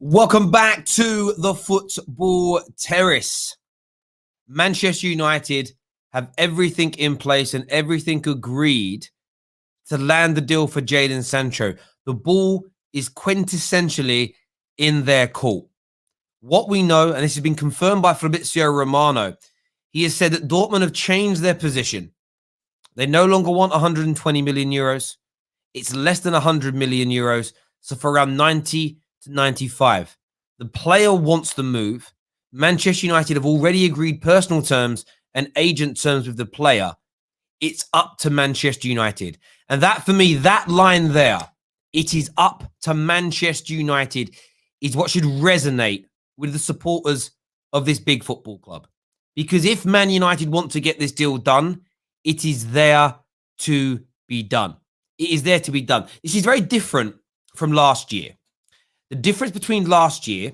Welcome back to the Football Terrace. Manchester United have everything in place and everything agreed to land the deal for Jadon Sancho. The ball is quintessentially in their court. What we know, and this has been confirmed by Fabrizio Romano, he has said that Dortmund have changed their position. They no longer want 120 million euros. It's less than 100 million euros. So for around 90 to 95. The player wants the move. Manchester United have already agreed personal terms and agent terms with the player. It's up to Manchester United. And that, for me, that line there, it is up to Manchester United, is what should resonate with the supporters of this big football club. Because if Man United want to get this deal done, it is there to be done. It is there to be done. This is very different from last year. The difference between last year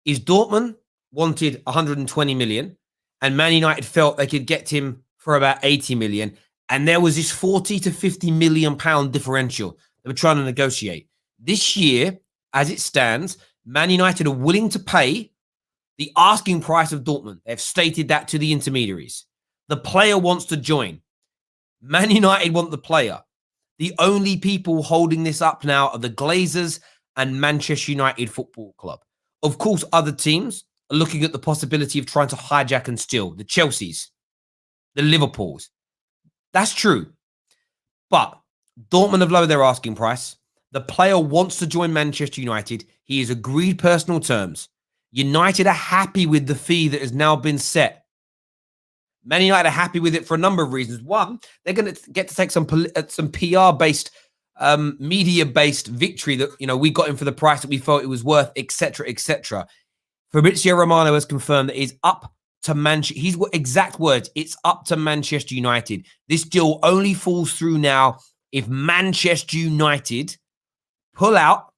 is Dortmund wanted 120 million and Man United felt they could get him for about 80 million. And there was this 40 to 50 million pound differential they were trying to negotiate. This year, as it stands, Man United are willing to pay the asking price of Dortmund. They've stated that to the intermediaries. The player wants to join. Man United want the player. The only people holding this up now are the Glazers and Manchester United Football Club. Of course, other teams are looking at the possibility of trying to hijack and steal. The Chelseas, the Liverpools. That's true. But Dortmund have lowered their asking price. The player wants to join Manchester United. He has agreed personal terms. United are happy with the fee that has now been set. Man United are happy with it for a number of reasons. One, they're going to get to take some PR-based, media-based victory that, we got him for the price that we felt it was worth, etc., etc. Fabrizio Romano has confirmed that it's up to Manchester. His exact words, it's up to Manchester United. This deal only falls through now if Manchester United pull out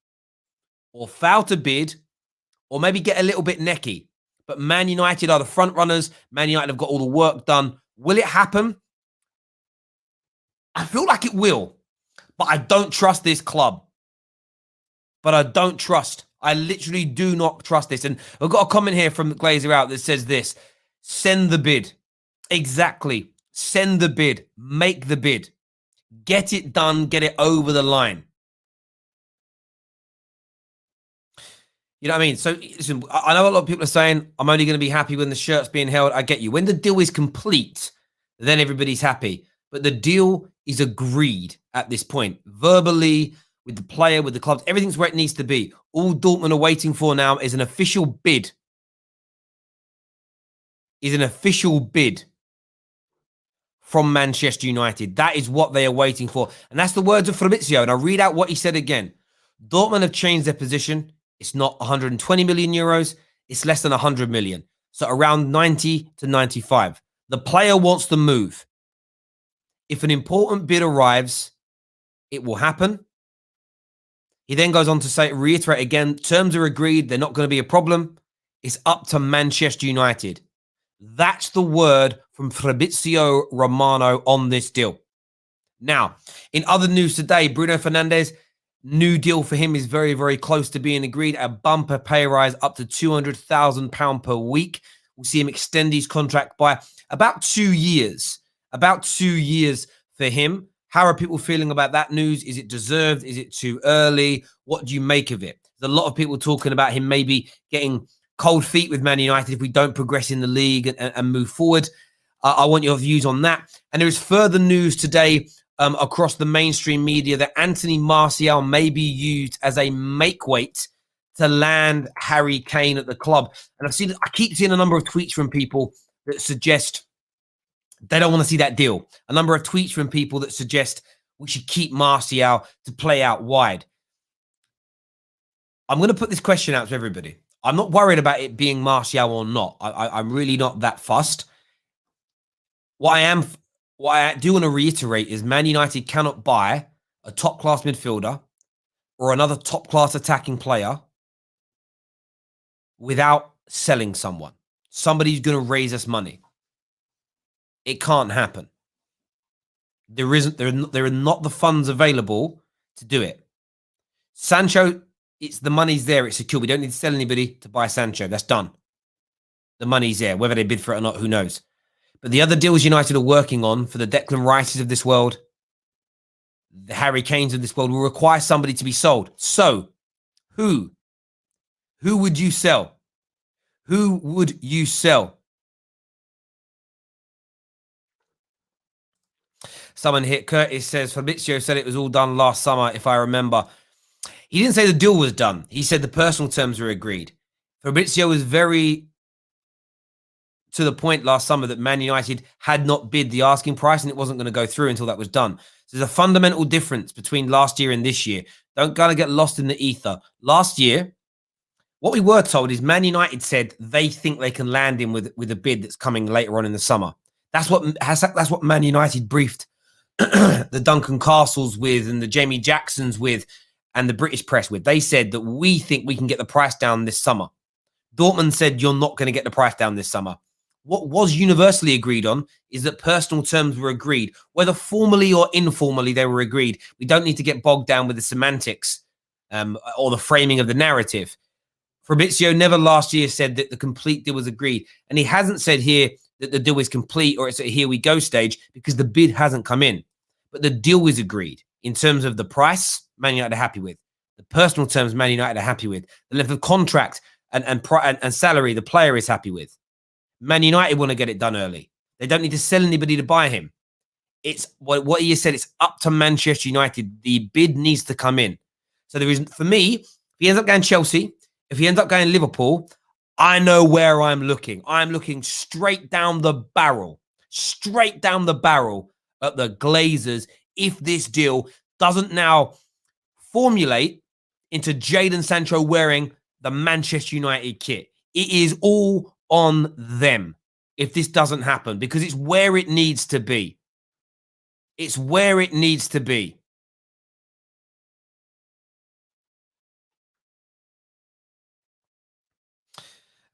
or fail to bid or maybe get a little bit necky. But Man United are the front runners. Man United have got all the work done. Will it happen? I feel like it will. But I don't trust this club. I literally do not trust this. And I've got a comment here from Glazer Out that says this. Send the bid. Exactly. Send the bid. Make the bid. Get it done. Get it over the line. You know what I mean? So, listen, I know a lot of people are saying, I'm only going to be happy when the shirt's being held. I get you. When the deal is complete, then everybody's happy. But the deal is agreed at this point. Verbally, with the player, with the clubs, everything's where it needs to be. All Dortmund are waiting for now is an official bid. From Manchester United. That is what they are waiting for. And that's the words of Fabrizio. And I'll read out what he said again. Dortmund have changed their position. It's not 120 million euros. It's less than 100 million. So around 90 to 95. The player wants to move. If an important bid arrives, it will happen. He then goes on to say, reiterate again, terms are agreed. They're not going to be a problem. It's up to Manchester United. That's the word from Fabrizio Romano on this deal. Now, in other news today, Bruno Fernandes, new deal for him is very, very close to being agreed. A bumper pay rise up to £200,000 per week. We'll see him extend his contract by about 2 years. About 2 years for him. How are people feeling about that news? Is it deserved? Is it too early? What do you make of it? There's a lot of people talking about him maybe getting cold feet with Man United if we don't progress in the league and move forward. I want your views on that. And there is further news today across the mainstream media that Anthony Martial may be used as a make-weight to land Harry Kane at the club. And I keep seeing a number of tweets from people that suggest they don't want to see that deal. A number of tweets from people that suggest we should keep Martial to play out wide. I'm going to put this question out to everybody. I'm not worried about it being Martial or not. I'm really not that fussed. What I do want to reiterate is Man United cannot buy a top-class midfielder or another top-class attacking player without selling someone. Somebody's going to raise us money. It can't happen. There are not the funds available to do it. Sancho It's the money's there. It's secure. We don't need to sell anybody to buy Sancho. That's done. The money's there. Whether they bid for it or not, who knows? But the other deals United are working on for the Declan Rices of this world, the Harry Kanes of this world, will require somebody to be sold. So, who would you sell? Who would you sell? Someone hit Curtis says Fabrizio said it was all done last summer, if I remember. He didn't say the deal was done. He said the personal terms were agreed. Fabrizio was very to the point last summer that Man United had not bid the asking price and it wasn't going to go through until that was done. So there's a fundamental difference between last year and this year. Don't kind of get lost in the ether. Last year, what we were told is Man United said they think they can land him with a bid that's coming later on in the summer. That's what Man United briefed the Duncan Castles with and the Jamie Jacksons with and the British press with. They said that we think we can get the price down this summer. Dortmund said you're not going to get the price down this summer. What was universally agreed on is that personal terms were agreed, whether formally or informally they were agreed. We don't need to get bogged down with the semantics or the framing of the narrative. Fabrizio never last year said that the complete deal was agreed. And he hasn't said here that the deal is complete or it's a here we go stage because the bid hasn't come in. But the deal is agreed in terms of the price Man United are happy with. The personal terms Man United are happy with. The length of contract and salary the player is happy with. Man United want to get it done early. They don't need to sell anybody to buy him. It's what he has said. It's up to Manchester United. The bid needs to come in. So there is, for me, if he ends up going Chelsea, if he ends up going Liverpool, I know where I'm looking. I'm looking straight down the barrel at the Glazers if this deal doesn't now formulate into Jadon Sancho wearing the Manchester United kit. It is all on them if this doesn't happen because it's where it needs to be. It's where it needs to be.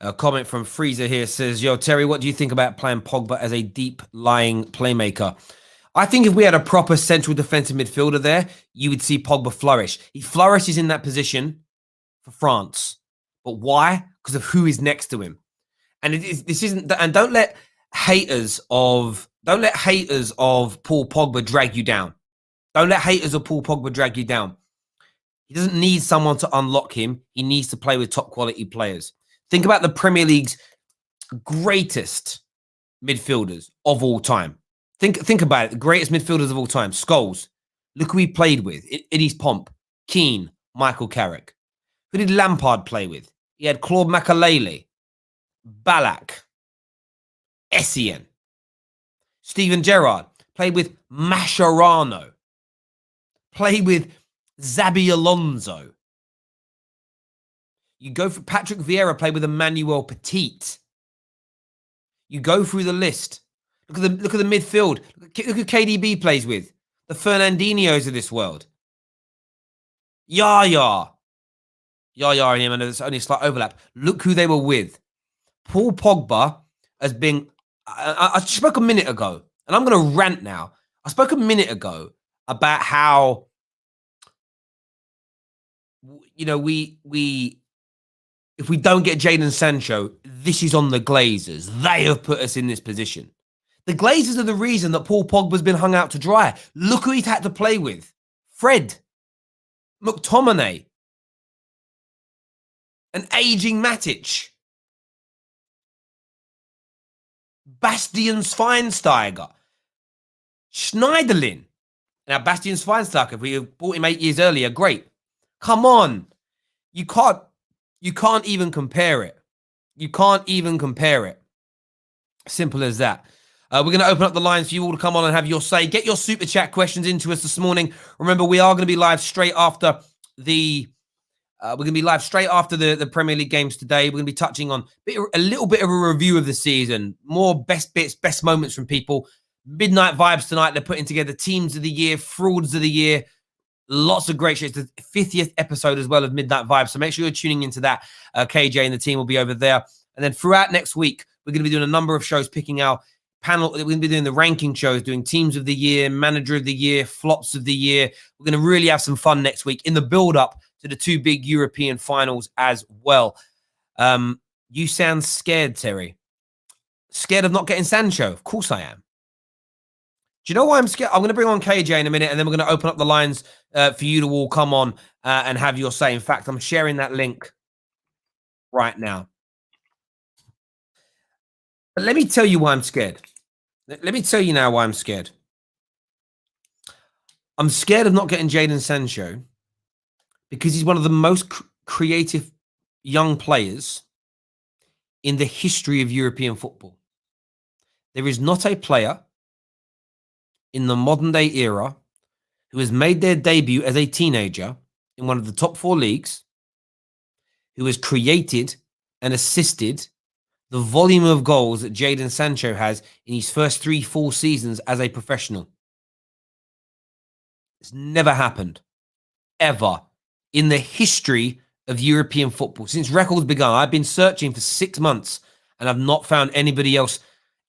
A comment from Freezer here says, yo, Terry, what do you think about playing Pogba as a deep-lying playmaker? I think if we had a proper central defensive midfielder there, you would see Pogba flourish. He flourishes in that position for France. But why? Because of who is next to him. And this isn't, and don't let haters of Paul Pogba drag you down. Don't let haters of Paul Pogba drag you down. He doesn't need someone to unlock him. He needs to play with top quality players. Think about the Premier League's greatest midfielders of all time. Think about it. The greatest midfielders of all time. Scholes. Look who he played with. In his pomp. Keane. Michael Carrick. Who did Lampard play with? He had Claude Makelele. Ballack. Essien. Steven Gerrard. Played with Mascherano. Played with Xabi Alonso. You go for Patrick Vieira, played with Emmanuel Petit. You go through the list. Look at the midfield. Look who KDB plays with. The Fernandinhos of this world. Yaya and him, and there's only a slight overlap. Look who they were with. Paul Pogba has been... I spoke a minute ago, and I'm going to rant now. I spoke a minute ago about how, you know, if we don't get Jadon Sancho, this is on the Glazers. They have put us in this position. The Glazers are the reason that Paul Pogba's been hung out to dry. Look who he's had to play with. Fred. McTominay. An aging Matic. Bastian Schweinsteiger. Schneiderlin. Now, Bastian Schweinsteiger, if we had bought him 8 years earlier, great. Come on. You can't even compare it. You can't even compare it. Simple as that. We're going to open up the lines for you all to come on and have your say. Get your super chat questions into us this morning. Remember, we are going to be live straight after the Premier League games today. We're going to be touching on a little bit of a review of the season, more best bits, best moments from people. Midnight vibes tonight. They're putting together teams of the year, frauds of the year. Lots of great shit. It's the 50th episode as well of Midnight Vibes. So make sure you're tuning into that. KJ and the team will be over there. And then throughout next week, we're going to be doing a number of shows, picking our panel. We're going to be doing the ranking shows, doing teams of the year, manager of the year, flops of the year. We're going to really have some fun next week in the build-up to to the two big European finals as well. You sound scared, Terry. Scared of not getting Sancho? Of course I am. Do you know why I'm scared? I'm going to bring on KJ in a minute, and then we're going to open up the lines for you to all come on and have your say. In fact, I'm sharing that link right now. But let me tell you why I'm scared. Let me tell you now why I'm scared. I'm scared of not getting Jadon Sancho because he's one of the most creative young players in the history of European football. There is not a player in the modern day era who has made their debut as a teenager in one of the top 4 leagues, who has created and assisted the volume of goals that Jadon Sancho has in his first 3-4 seasons as a professional. It's never happened, ever, in the history of European football. Since records began, I've been searching for 6 months and I've not found anybody else.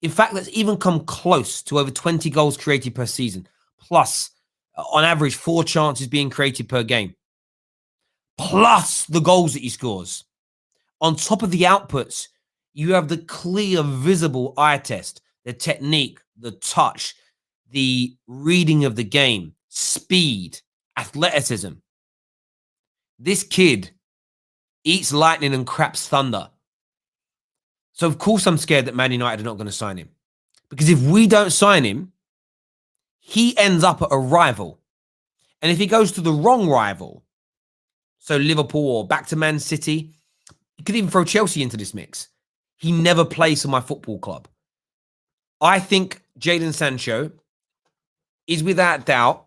In fact, that's even come close to over 20 goals created per season, plus, on average, 4 chances being created per game, plus the goals that he scores. On top of the outputs, you have the clear, visible eye test, the technique, the touch, the reading of the game, speed, athleticism. This kid eats lightning and craps thunder. So, of course, I'm scared that Man United are not going to sign him. Because if we don't sign him, he ends up at a rival. And if he goes to the wrong rival, so Liverpool or back to Man City, you could even throw Chelsea into this mix. He never plays for my football club. I think Jadon Sancho is without doubt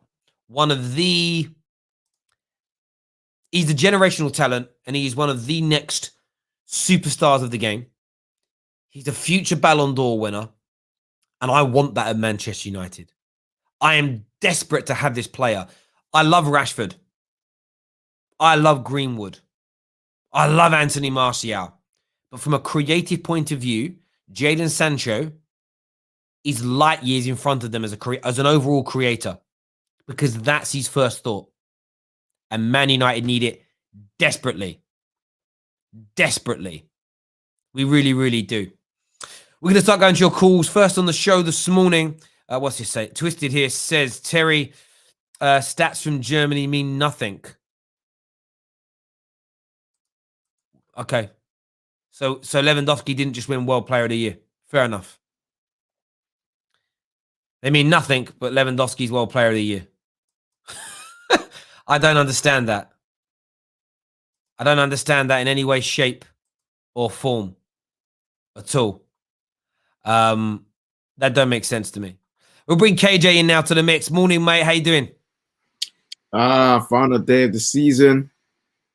he's the generational talent, and he is one of the next superstars of the game. He's a future Ballon d'Or winner, and I want that at Manchester United. I am desperate to have this player. I love Rashford. I love Greenwood. I love Anthony Martial. But from a creative point of view, Jadon Sancho is light years in front of them as an overall creator, because that's his first thought. And Man United need it desperately. Desperately. We really, really do. We're going to start going to your calls. First on the show this morning, what's he say? Twisted here says, Terry, stats from Germany mean nothing. Okay. So Lewandowski didn't just win World Player of the Year. Fair enough. They mean nothing, but Lewandowski's World Player of the Year. I don't understand that. I don't understand that in any way, shape, or form at all. That don't make sense to me. We'll bring KJ in now to the mix. Morning, mate. How you doing? Final day of the season.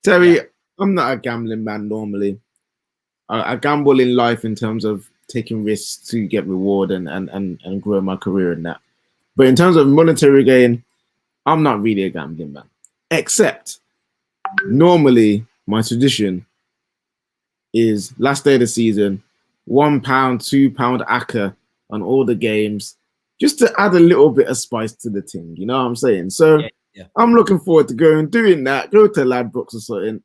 Terry, I'm not a gambling man normally. I gamble in life in terms of taking risks to get reward and grow my career in that. But in terms of monetary gain, I'm not really a gambling man. Except, normally, my tradition is last day of the season, £1, £2 acca on all the games, just to add a little bit of spice to the thing. You know what I'm saying? So I'm looking forward to doing that. Go to Ladbrokes or something,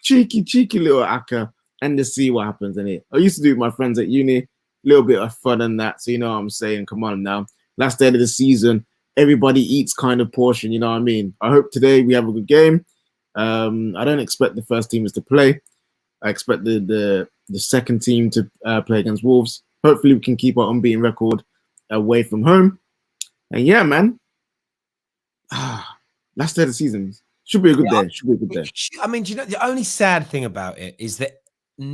cheeky little acca, and just see what happens in it. I used to do with my friends at uni, a little bit of fun and that. So you know what I'm saying? Come on now. Last day of the season, everybody eats kind of portion, you know what I mean? I hope today we have a good game. I don't expect the first teamers to play. I expect the second team to play against Wolves. Hopefully we can keep our unbeaten record away from home. And yeah, man. Last day of the season. Should be a good day. Should be a good day. I mean, do you know, the only sad thing about it is that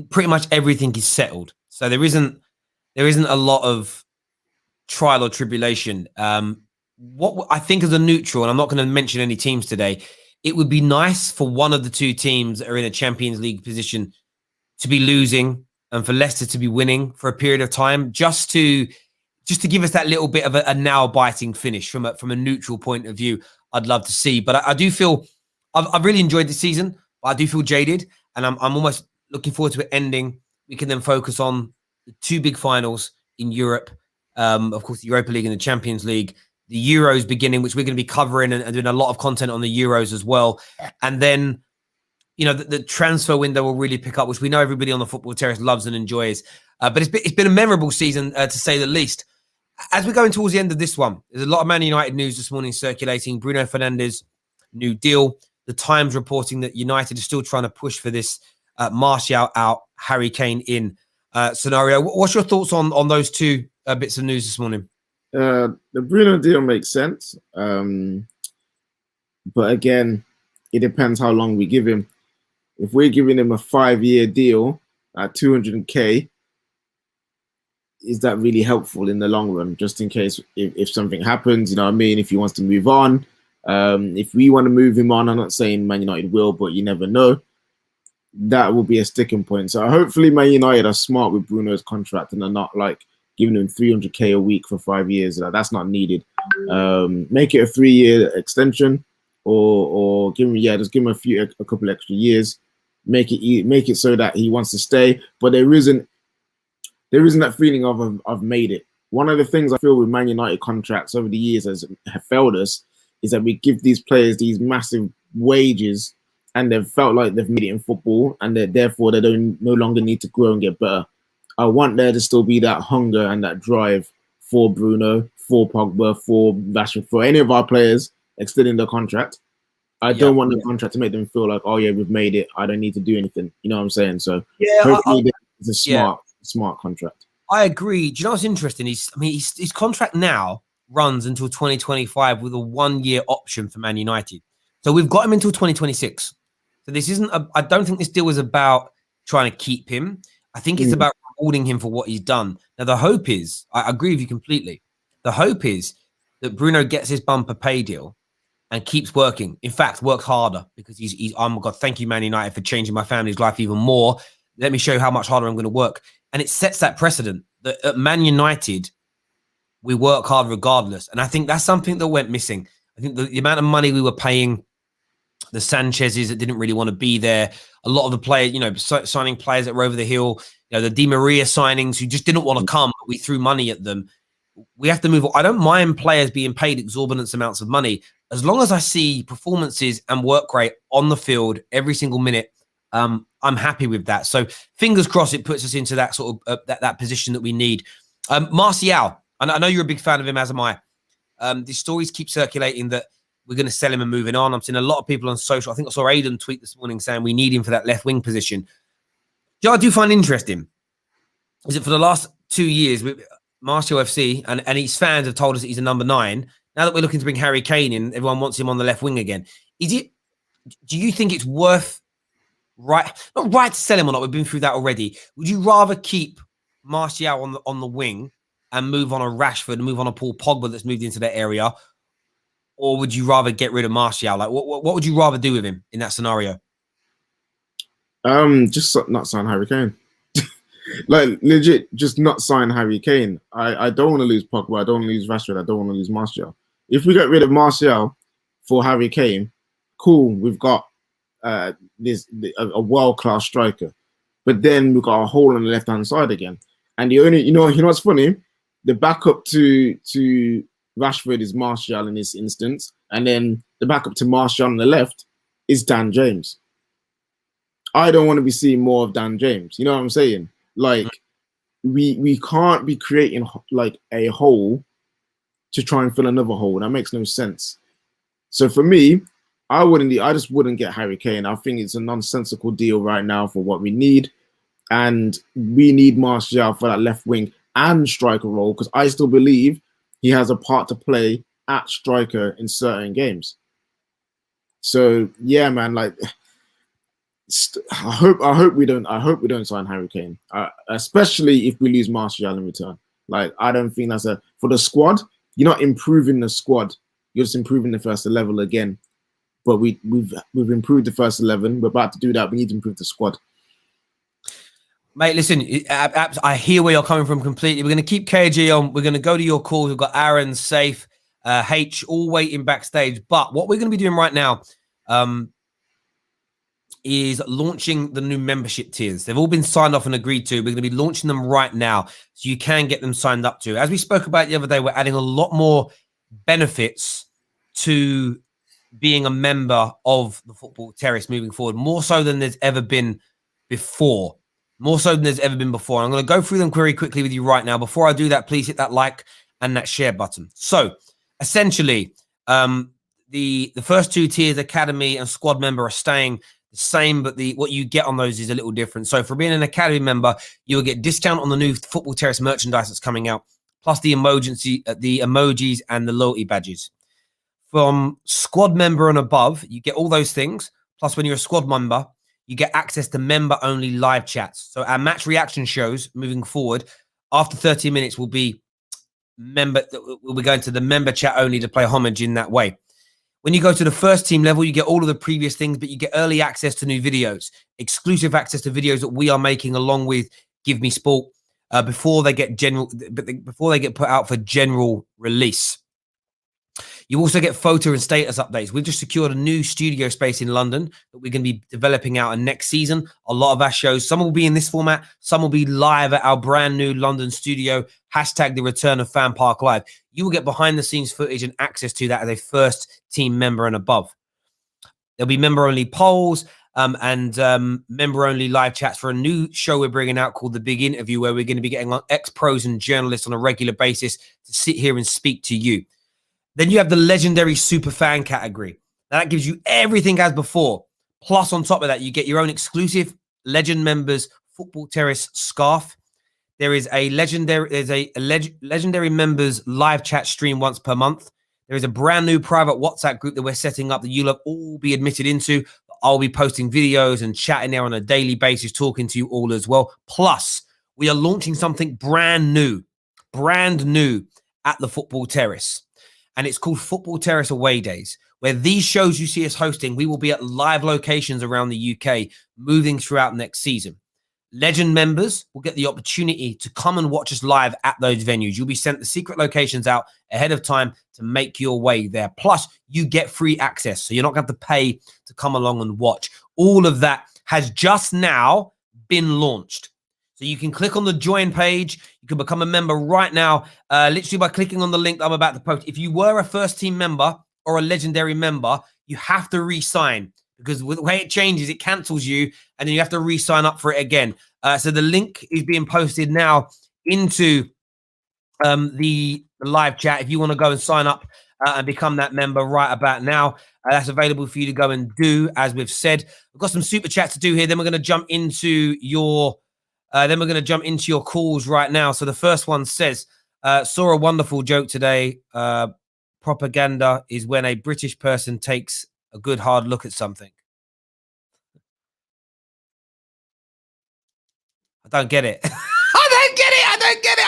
pretty much everything is settled. So there isn't a lot of trial or tribulation. What I think as a neutral, and I'm not going to mention any teams today, it would be nice for one of the two teams that are in a Champions League position to be losing and for Leicester to be winning for a period of time, just to give us that little bit of a nail-biting finish from a neutral point of view. I'd love to see, but I do feel I've really enjoyed the season. I do feel jaded, and I'm almost looking forward to it ending. We can then focus on the two big finals in Europe, of course, the Europa League and the Champions League. The Euros beginning, which we're going to be covering and doing a lot of content on the Euros as well. And then you know, the transfer window will really pick up, which we know everybody on the football terrace loves and enjoys. But it's been a memorable season, to say the least. As we're going towards the end of this one, there's a lot of Man United news this morning circulating. Bruno Fernandes, new deal. The Times reporting that United are still trying to push for this Martial out, Harry Kane in scenario. What's your thoughts on those two bits of news this morning? The Bruno deal makes sense. But again, it depends how long we give him. If we're giving him a 5-year deal at 200k, is that really helpful in the long run? Just in case if something happens, you know what I mean? If he wants to move on, if we want to move him on, I'm not saying Man United will, but you never know. That will be a sticking point. So hopefully Man United are smart with Bruno's contract and are not like giving him 300k a week for 5 years. That's not needed. Make it a 3-year extension, or give him, just give him a couple extra years. Make it so that he wants to stay, but there isn't that feeling of I've made it. One of the things I feel with Man United contracts over the years have failed us is that we give these players these massive wages, and they've felt like they've made it in football, and therefore they no longer need to grow and get better. I want there to still be that hunger and that drive for Bruno, for Pogba, for Rashford, for any of our players extending their contract. I don't want the contract to make them feel like, oh yeah, we've made it. I don't need to do anything. You know what I'm saying? So hopefully it's a smart contract. I agree. Do you know what's interesting? His contract now runs until 2025 with a 1-year option for Man United. So we've got him until 2026. So this isn't. I don't think this deal is about trying to keep him. I think it's about rewarding him for what he's done. Now the hope is, I agree with you completely. The hope is that Bruno gets his bumper pay deal and keeps working. In fact, works harder, because he's oh my God, thank you, Man United, for changing my family's life even more. Let me show you how much harder I'm going to work. And it sets that precedent that at Man United, we work hard regardless. And I think that's something that went missing. I think the amount of money we were paying the Sanchez's that didn't really want to be there, a lot of the players, you know, signing players that were over the hill, you know, the Di Maria signings who just didn't want to come, but we threw money at them. We have to move on. I don't mind players being paid exorbitant amounts of money, as long as I see performances and work rate on the field every single minute. I'm happy with that. So fingers crossed it puts us into that sort of that position that we need. Martial, I know you're a big fan of him, as am I. The stories keep circulating that we're going to sell him and moving on. I'm seeing a lot of people on social. I think I saw Aiden tweet this morning saying we need him for that left wing position. I do find interesting is that for the last 2 years, Martial FC and his fans have told us that he's a number 9. Now that we're looking to bring Harry Kane in, everyone wants him on the left wing again. Do you think it's worth not right to sell him or not? We've been through that already. Would you rather keep Martial on the wing and move on a Rashford and move on a Paul Pogba that's moved into that area? Or would you rather get rid of Martial? Like, what would you rather do with him in that scenario? Just not sign Harry Kane. Like, legit, just not sign Harry Kane. I don't want to lose Pogba. I don't want to lose Rashford. I don't want to lose Martial. If we get rid of Martial for Harry Kane, cool. We've got a world-class striker. But then we've got a hole on the left-hand side again. And the only, you know what's funny? The backup to Rashford is Martial in this instance. And then the backup to Martial on the left is Dan James. I don't want to be seeing more of Dan James. You know what I'm saying? Like, we can't be creating like a hole to try and fill another hole. That makes no sense. So for me, I just wouldn't get Harry Kane. I think it's a nonsensical deal right now for what we need. And we need Martial for that left wing and striker role, because I still believe he has a part to play at striker in certain games. So yeah, man, like, I hope we don't sign Harry Kane, especially if we lose Martial in return. Like, I don't think that's for the squad. You're not improving the squad. You're just improving the first 11 again. But we've improved the first 11. We're about to do that. We need to improve the squad. Mate, listen, I hear where you're coming from completely. We're going to keep KG on. We're going to go to your calls. We've got Aaron, Safe, H, all waiting backstage. But what we're going to be doing right now is launching the new membership tiers. They've all been signed off and agreed to. We're going to be launching them right now, so you can get them signed up to. As we spoke about the other day, we're adding a lot more benefits to being a member of the Football Terrace moving forward, more so than there's ever been before. More so than there's ever been before. I'm going to go through them very quickly with you right now. Before I do that, please hit that like and that share button. So, essentially, the first two tiers, Academy and Squad member, are staying the same, but what you get on those is a little different. So, for being an Academy member, you will get discount on the new Football Terrace merchandise that's coming out, plus the emojis and the loyalty badges. From Squad member and above, you get all those things. Plus, when you're a Squad member, you get access to member-only live chats. So our match reaction shows moving forward, after 30 minutes, will be we'll be going to the member chat only to play homage in that way. When you go to the first team level, you get all of the previous things, but you get early access to new videos, exclusive access to videos that we are making along with Give Me Sport before they get put out for general release. You also get photo and status updates. We've just secured a new studio space in London that we're going to be developing out in next season. A lot of our shows, some will be in this format, some will be live at our brand new London studio, hashtag the return of Fan Park Live. You will get behind the scenes footage and access to that as a first team member and above. There'll be member only polls and member only live chats for a new show we're bringing out called The Big Interview, where we're going to be getting ex-pros and journalists on a regular basis to sit here and speak to you. Then you have the legendary super fan category. Now, that gives you everything as before. Plus, on top of that, you get your own exclusive Legend Members Football Terrace scarf. There is a legendary members live chat stream once per month. There is a brand new private WhatsApp group that we're setting up that you'll all be admitted into. I'll be posting videos and chatting there on a daily basis, talking to you all as well. Plus, we are launching something brand new at the Football Terrace. And it's called Football Terrace Away Days, where these shows you see us hosting, we will be at live locations around the UK, moving throughout next season. Legend members will get the opportunity to come and watch us live at those venues. You'll be sent the secret locations out ahead of time to make your way there. Plus, you get free access, so you're not going to have to pay to come along and watch. All of that has just now been launched. So you can click on the join page. You can become a member right now, literally by clicking on the link that I'm about to post. If you were a first team member or a legendary member, you have to re-sign, because with the way it changes, it cancels you and then you have to re-sign up for it again. So the link is being posted now into the live chat. If you want to go and sign up and become that member right about now, that's available for you to go and do, as we've said. We've got some super chats to do here. Then we're going to jump into your calls right now. So the first one says, saw a wonderful joke today. Propaganda is when a British person takes a good hard look at something. I don't get it. I don't get it.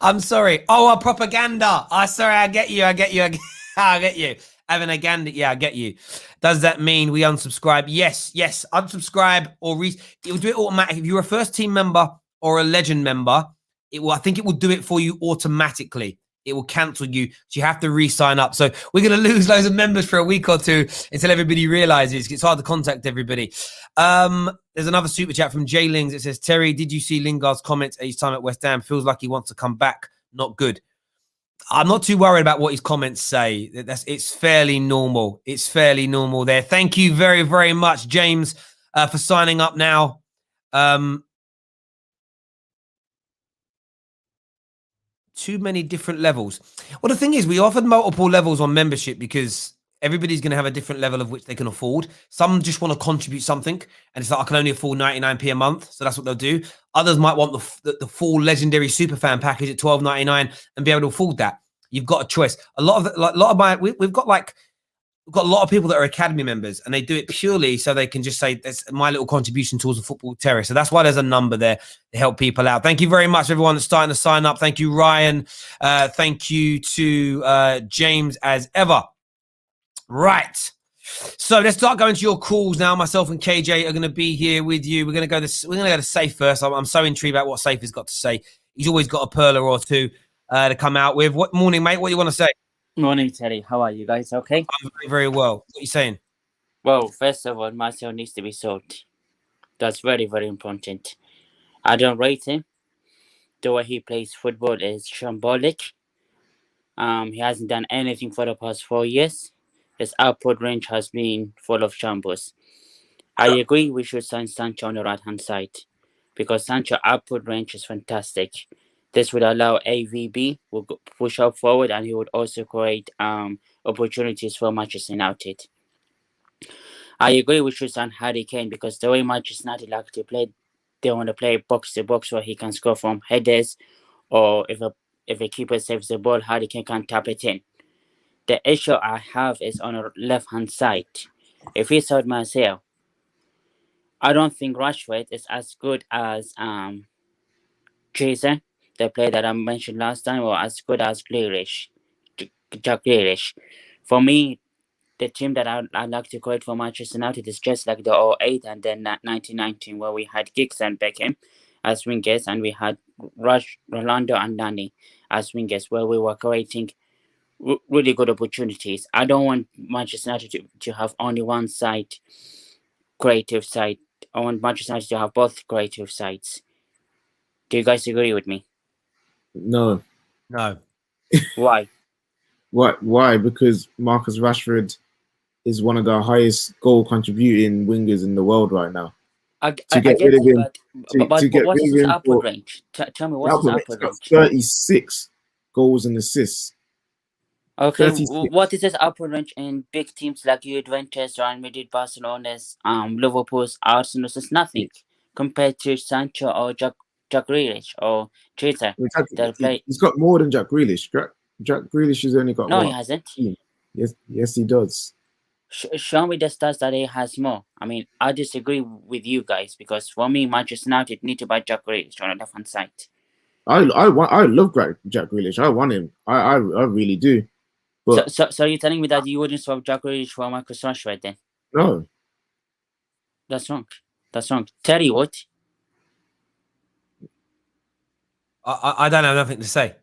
I'm sorry. Oh, propaganda. Oh, sorry. I get you. I get you. Having a gander. Yeah, I get you. Does that mean we unsubscribe? Yes. Unsubscribe or it will do it automatically. If you're a first team member or a legend member, I think it will do it for you automatically. It will cancel you. So you have to re-sign up. So we're going to lose loads of members for a week or two until everybody realizes. It's hard to contact everybody. There's another super chat from Jay Lings. It says, Terry, did you see Lingard's comments at his time at West Ham? Feels like he wants to come back. Not good. I'm not too worried about what his comments say. It's fairly normal. It's fairly normal there. Thank you very, very much, James, for signing up now. Too many different levels. Well, the thing is, we offered multiple levels on membership because everybody's going to have a different level of which they can afford. Some just want to contribute something, and it's like, I can only afford 99p a month, so that's what they'll do. Others might want the full legendary superfan package at $12.99 and be able to afford that. You've got a choice. We've got a lot of people that are academy members, and they do it purely so they can just say, that's my little contribution towards the Football Terrace. So that's why there's a number there to help people out. Thank you very much, everyone that's starting to sign up. Thank you, Ryan. Thank you to James, as ever. Right. So let's start going to your calls now. Myself and KJ are going to be here with you. We're going to go to Safe first. I'm so intrigued about what Safe has got to say. He's always got a perler or two to come out with. What morning, mate? What do you want to say? Morning, Terry. How are you guys? Okay? I'm very, very well. What are you saying? Well, first of all, Marcel needs to be sold. That's very, very important. I don't rate him. The way he plays football is shambolic. He hasn't done anything for the past 4 years. His output range has been full of shambles. I agree we should sign Sancho on the right hand side because Sancho output range is fantastic. This would allow AVB will push up forward, and he would also create opportunities for Manchester United. I agree we should sign Harry Kane because the way Manchester United like to play, they want to play box to box where he can score from headers, or if a keeper saves the ball, Harry Kane can tap it in. The issue I have is on the left hand side. If he out Marcel, I don't think Rashford is as good as Jason, the player that I mentioned last time, or as good as Jack Grealish. For me, the team that I'd like to create for Manchester United is just like the 08 and then 1919, where we had Giggs and Beckham as wingers, and we had Rolando and Nani as wingers, where we were creating really good opportunities. I don't want Manchester United to have only one side, creative side. I want Manchester United to have both creative sides. Do you guys agree with me? No. No. Why? Why? Because Marcus Rashford is one of the highest goal contributing wingers in the world right now. I To get get rid of it, him, but get what rid is of his him output for range? Tell me, what's his he's output got range? 36 goals and assists. Okay, 36. what is his output range in big teams like Juventus, Real Madrid, Barcelona's, Liverpool's, Arsenal's? It's nothing compared to Sancho or Jack Grealish or Chita. They'll play. He's got more than Jack Grealish. Jack Grealish has only got No, he what? hasn't. Yes, he does. Show me the stats that he has more. I mean, I disagree with you guys because for me, Manchester United need to buy Jack Grealish on the left hand side. I love Jack Grealish. I want him. I really do. But So you're telling me that you wouldn't swap Jack Grealish for Marcus Rashford then? no, That's wrong. That's wrong. Terry, what? I don't have nothing to say.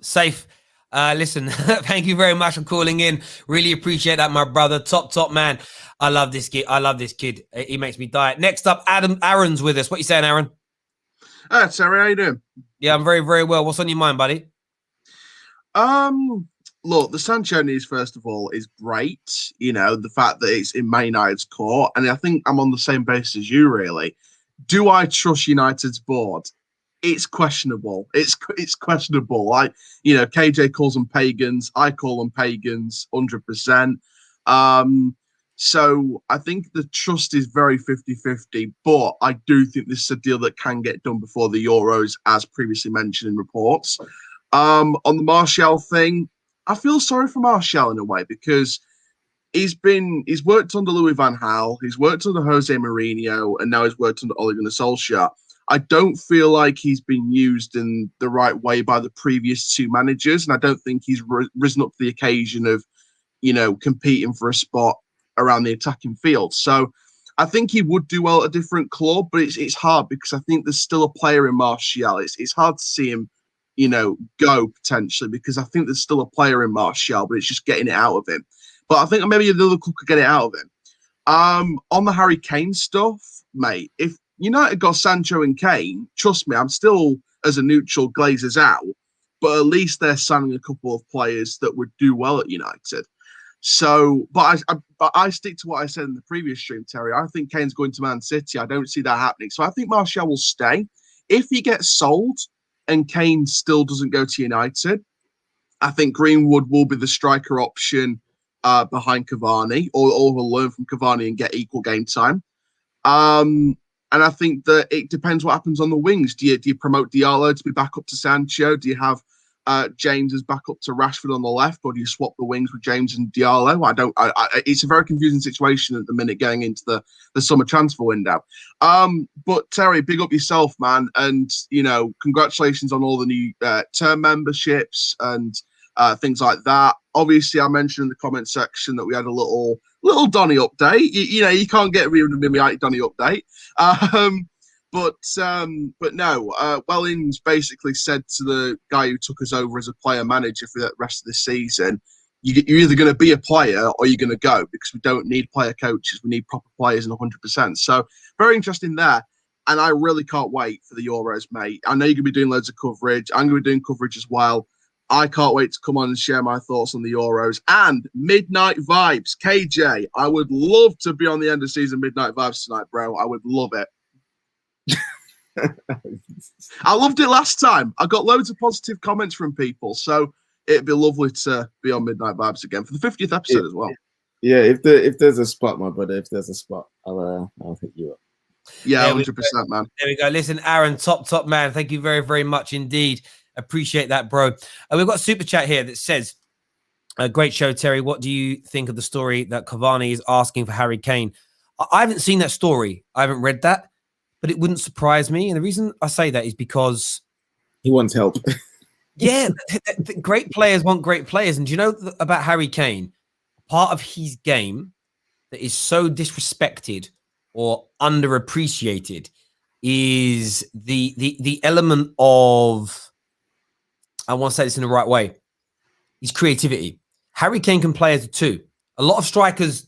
Safe. Listen, thank you very much for calling in. Really appreciate that, my brother. Top man. I love this kid. He makes me die. Next up, Aaron's with us. What you saying, Aaron? Terry, how you doing? Yeah, I'm very, very well. What's on your mind, buddy? Look, the Sancho news, first of all, is great. You know, the fact that it's in Man United's court, and I think I'm on the same basis as you, really. Do I trust United's board? It's questionable. It's questionable. Like, you know, KJ calls them pagans. I call them pagans, 100%. So I think the trust is very 50-50, but I do think this is a deal that can get done before the Euros, as previously mentioned in reports. On the Martial thing, I feel sorry for Martial in a way because he's worked under Louis van Gaal, he's worked under Jose Mourinho, and now he's worked under Ole Gunnar Solskjaer. I don't feel like he's been used in the right way by the previous two managers, and I don't think he's risen up to the occasion of, you know, competing for a spot around the attacking field. So I think he would do well at a different club, but it's hard because I think there's still a player in Martial. It's hard to see him, you know, go potentially because I think there's still a player in Martial, but it's just getting it out of him. But I think maybe another club could get it out of him. On the Harry Kane stuff, mate, if United got Sancho and Kane, trust me, I'm still, as a neutral, Glazers out, but at least they're signing a couple of players that would do well at United. So, but I stick to what I said in the previous stream, Terry. I think Kane's going to Man City. I don't see that happening. So I think Martial will stay. If he gets sold and Kane still doesn't go to United, I think Greenwood will be the striker option behind Cavani, or he'll learn from Cavani and get equal game time. And I think that it depends what happens on the wings. Do you promote Diallo to be back up to Sancho? Do you have James as back up to Rashford on the left, or do you swap the wings with James and Diallo? It's a very confusing situation at the minute going into the summer transfer window. But Terry, big up yourself, man, and you know, congratulations on all the new term memberships and things like that. Obviously, I mentioned in the comment section that we had a little Donny update. You know, you can't get rid of me without Donny update. But no, Wellings basically said to the guy who took us over as a player manager for the rest of the season, you're either going to be a player or you're going to go, because we don't need player coaches. We need proper players and 100%. So very interesting there. And I really can't wait for the Euros, mate. I know you're going to be doing loads of coverage. I'm going to be doing coverage as well. I can't wait to come on and share my thoughts on the Euros and Midnight Vibes. KJ, I would love to be on the end of season Midnight Vibes tonight, bro. I would love it. I loved it last time. I got loads of positive comments from people, so it'd be lovely to be on Midnight Vibes again for the 50th episode as well. Yeah, if there's a spot, my brother, if there's a spot, I'll hit you up. Yeah, 100%, man. There we go. Listen, Aaron, top man. Thank you very, very much indeed. Appreciate that, bro. We've got a super chat here that says, a great show, Terry. What do you think of the story that Cavani is asking for Harry Kane? I haven't seen that story. I haven't read that, but it wouldn't surprise me. And the reason I say that is because he wants help. Yeah, great players want great players. And do you know about Harry Kane? Part of his game that is so disrespected or underappreciated is the element of, I want to say this in the right way, is creativity. Harry Kane can play as a two. A lot of strikers,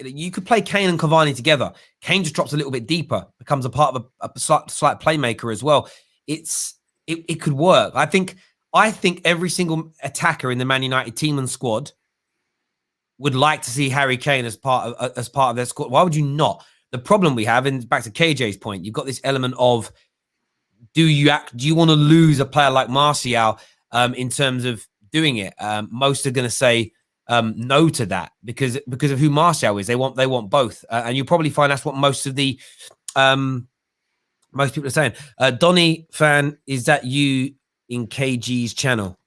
you could play Kane and Cavani together. Kane just drops a little bit deeper, becomes a part of a slight playmaker as well. It could work. I think every single attacker in the Man United team and squad would like to see Harry Kane as part of their squad. Why would you not? The problem we have, and back to KJ's point, you've got this element of, do you want to lose a player like Martial in terms of doing it? Most are going to say no to that because of who Martial is. They want both, and you probably find that's what most of the most people are saying. Donny fan, is that you in KG's channel?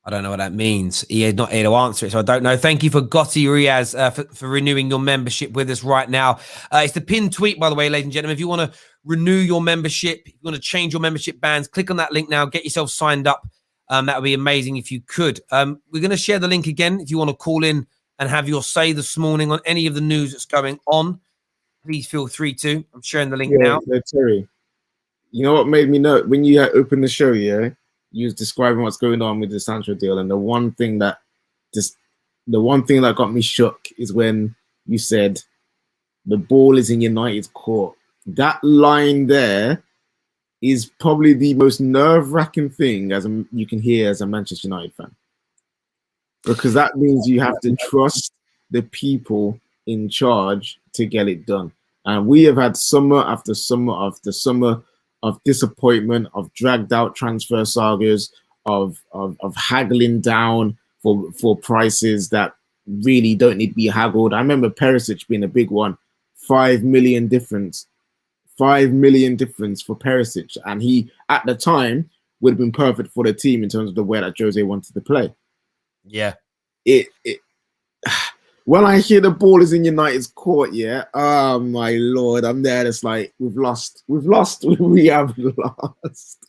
I don't know what that means. He is not here to answer it, so I don't know. Thank you for Gotti Riaz for renewing your membership with us right now. It's the pinned tweet, by the way, ladies and gentlemen. If you want to renew your membership, if you want to change your membership bands, click on that link now. Get yourself signed up. That would be amazing if you could. We're going to share the link again. If you want to call in and have your say this morning on any of the news that's going on, please feel free to. I'm sharing the link now. Terry, you know what made me know? When you opened the show, you was describing what's going on with the Sancho deal, and the one thing that got me shook is when you said the ball is in United's court. That line there is probably the most nerve-wracking thing you can hear as a Manchester United fan, because that means you have to trust the people in charge to get it done. And we have had summer after summer after summer of disappointment, of dragged out transfer sagas, of haggling down for prices that really don't need to be haggled. I remember Perisic being a big one, 5 million difference for Perisic, and he at the time would have been perfect for the team in terms of the way that Jose wanted to play. Yeah, when I hear the ball is in United's court, oh my Lord, I'm there. It's like we have lost.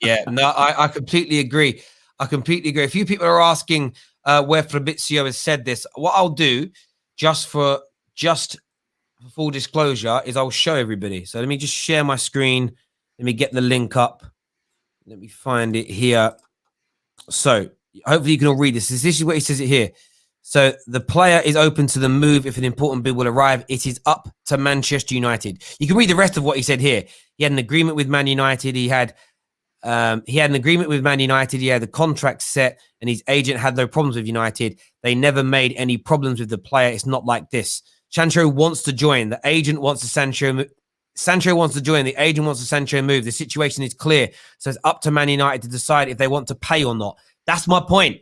Yeah, no, I completely agree. A few people are asking where Fabrizio has said this. What I'll do, just for full disclosure, is I'll show everybody. So let me just share my screen. Let me get the link up. Let me find it here. So hopefully you can all read this. This is what he says it here. So the player is open to the move if an important bid will arrive. It is up to Manchester United. You can read the rest of what he said here. He had an agreement with Man United. He had an agreement with Man United. He had the contract set, and his agent had no problems with United. They never made any problems with the player. It's not like this. Sancho wants to join. The agent wants the Sancho. Sancho wants to join. The agent wants the Sancho move. The situation is clear. So it's up to Man United to decide if they want to pay or not. That's my point.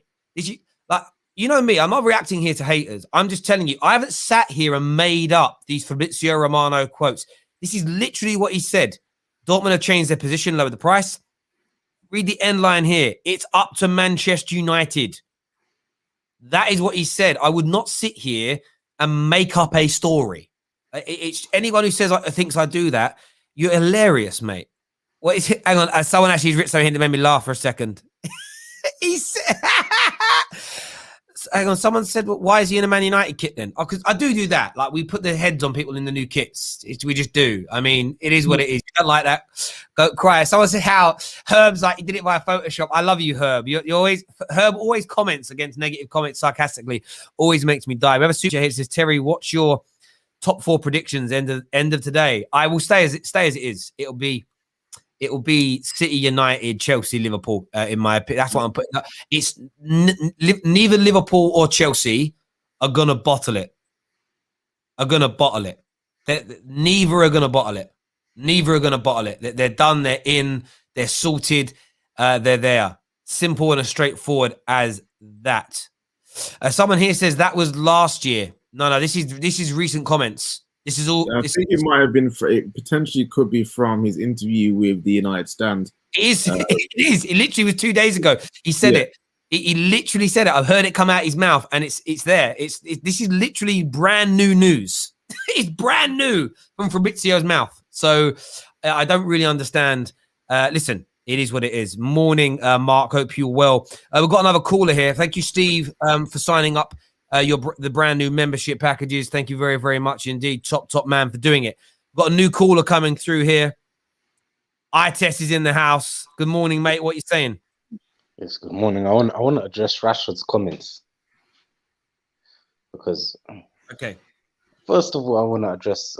You know me, I'm not reacting here to haters. I'm just telling you, I haven't sat here and made up these Fabrizio Romano quotes. This is literally what he said. Dortmund have changed their position, lowered the price. Read the end line here. It's up to Manchester United. That is what he said. I would not sit here and make up a story. It's anyone who says thinks I do that, you're hilarious, mate. What is it? Hang on, someone actually written something that made me laugh for a second. He said... Hang on, someone said, well, why is he in a Man United kit then? Because I do that. Like, we put the heads on people in the new kits. We just do. I mean, it is what it is. You don't like that, go cry. Someone said how Herb's like, he did it via Photoshop. I love you, Herb. Herb always comments against negative comments sarcastically. Always makes me die. We have a super here that says, Terry, what's your top 4 predictions end of today? I will stay as it is. It'll be it will be City, United, Chelsea, Liverpool. In my opinion, that's what I'm putting up. It's neither Liverpool or Chelsea are gonna bottle it. Neither are gonna bottle it. Neither are gonna bottle it. They're done. They're in. They're sorted. They're there. Simple and as straightforward as that. Someone here says that was last year. No, this is recent comments. This is all. I think it might have been. It potentially could be from his interview with the United Stand. It is. It is. It literally was 2 days ago. He said it. He literally said it. I've heard it come out his mouth, and it's there. This is literally brand new news. It's brand new from Fabrizio's mouth. So I don't really understand. Listen, it is what it is. Morning, Mark. Hope you're well. We've got another caller here. Thank you, Steve, for signing up the brand new membership packages. Thank you very, very much indeed. Top man for doing it. We've got a new caller coming through here. iTest is in the house. Good morning, mate. What are you saying? Yes, good morning. I want to address Rashford's comments because Okay. first of all, I want to address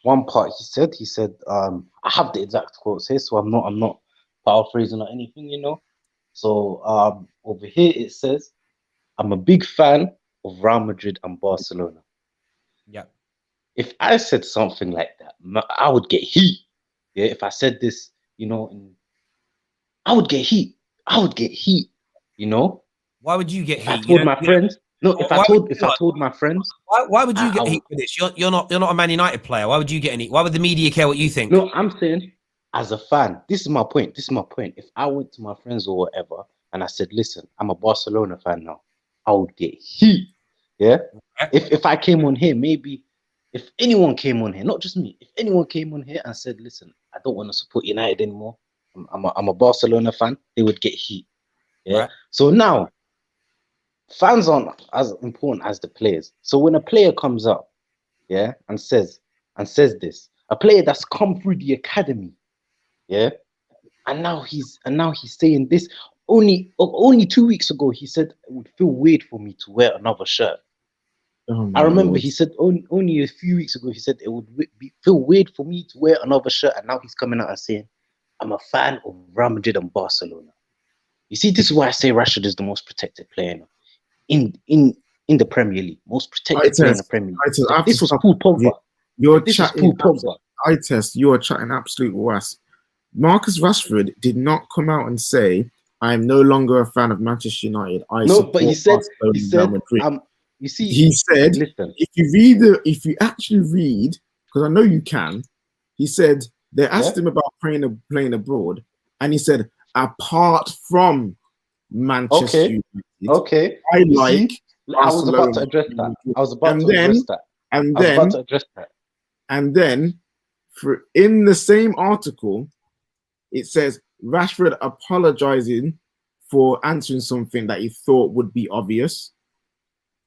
one part he said I have the exact quotes here, so I'm not paraphrasing or anything, you know. So over here it says, I'm a big fan of Real Madrid and Barcelona. Yeah. If I said something like that, I would get heat. Yeah, if I said this, you know, I would get heat. You know. Why would you get heat? I told my friends. No, if I told my friends. Why would you get heat for this? You're not a Man United player. Why would you get any? Why would the media care what you think? No, I'm saying as a fan. This is my point. If I went to my friends or whatever and I said, listen, I'm a Barcelona fan now, I would get heat. Yeah. If I came on here, maybe if anyone came on here, not just me, if anyone came on here and said, listen, I don't want to support United anymore. I'm a Barcelona fan, they would get heat. Yeah. Right. So now fans aren't as important as the players. So when a player comes up, yeah, and says this, a player that's come through the academy, yeah, and now he's saying this. Only 2 weeks ago, he said it would feel weird for me to wear another shirt. Oh, I remember he said only a few weeks ago, he said it would feel weird for me to wear another shirt, and now he's coming out and saying, I'm a fan of Real Madrid and Barcelona. You see, this is why I say Rashford is the most protected player in the Premier League. Most protected player in the Premier League. This was Paul Pogba. You're chatting absolute was. Marcus Rashford did not come out and say, I'm no longer a fan of Manchester United. But he said, you see, he said, listen, if you actually read, because I know you can, he said, they asked him about playing abroad, and he said, apart from Manchester United, I was about to address that. And then, in the same article, it says Rashford apologizing for answering something that he thought would be obvious,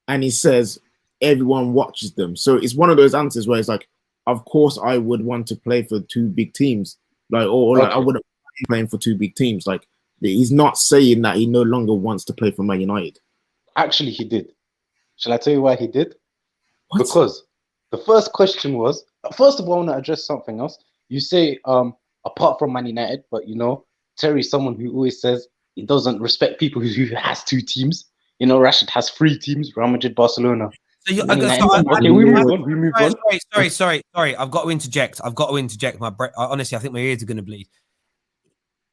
and he says everyone watches them. So it's one of those answers where it's like, of course I would want to play for two big teams, I wouldn't be playing for two big teams. Like, he's not saying that he no longer wants to play for Man United. Actually, he did. Shall I tell you why he did? What? Because the first question was, first of all, I want to address something else. You say, apart from Man United, but you know, Terry's someone who always says he doesn't respect people who has two teams. You know, Rashford has 3 teams: Real Madrid, Barcelona. So we move on. Sorry. I've got to interject. Honestly, I think my ears are going to bleed.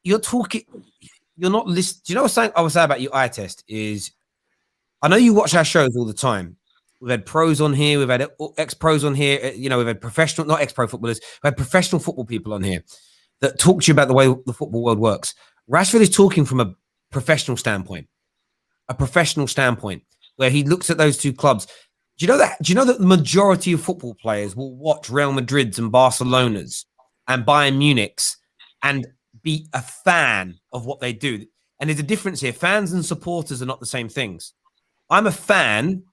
You're not listening. Do you know what I was saying about your eye test is, I know you watch our shows all the time. We've had pros on here. We've had ex-pros on here. You know, we've had professional, not ex-pro footballers. We've had professional football people on here that talk to you about the way the football world works. Rashford is talking from a professional standpoint where he looks at those two clubs. Do you know that the majority of football players will watch Real Madrid's and Barcelona's and Bayern Munich's and be a fan of what they do? And there's a difference here. Fans and supporters are not the same things. I'm a fan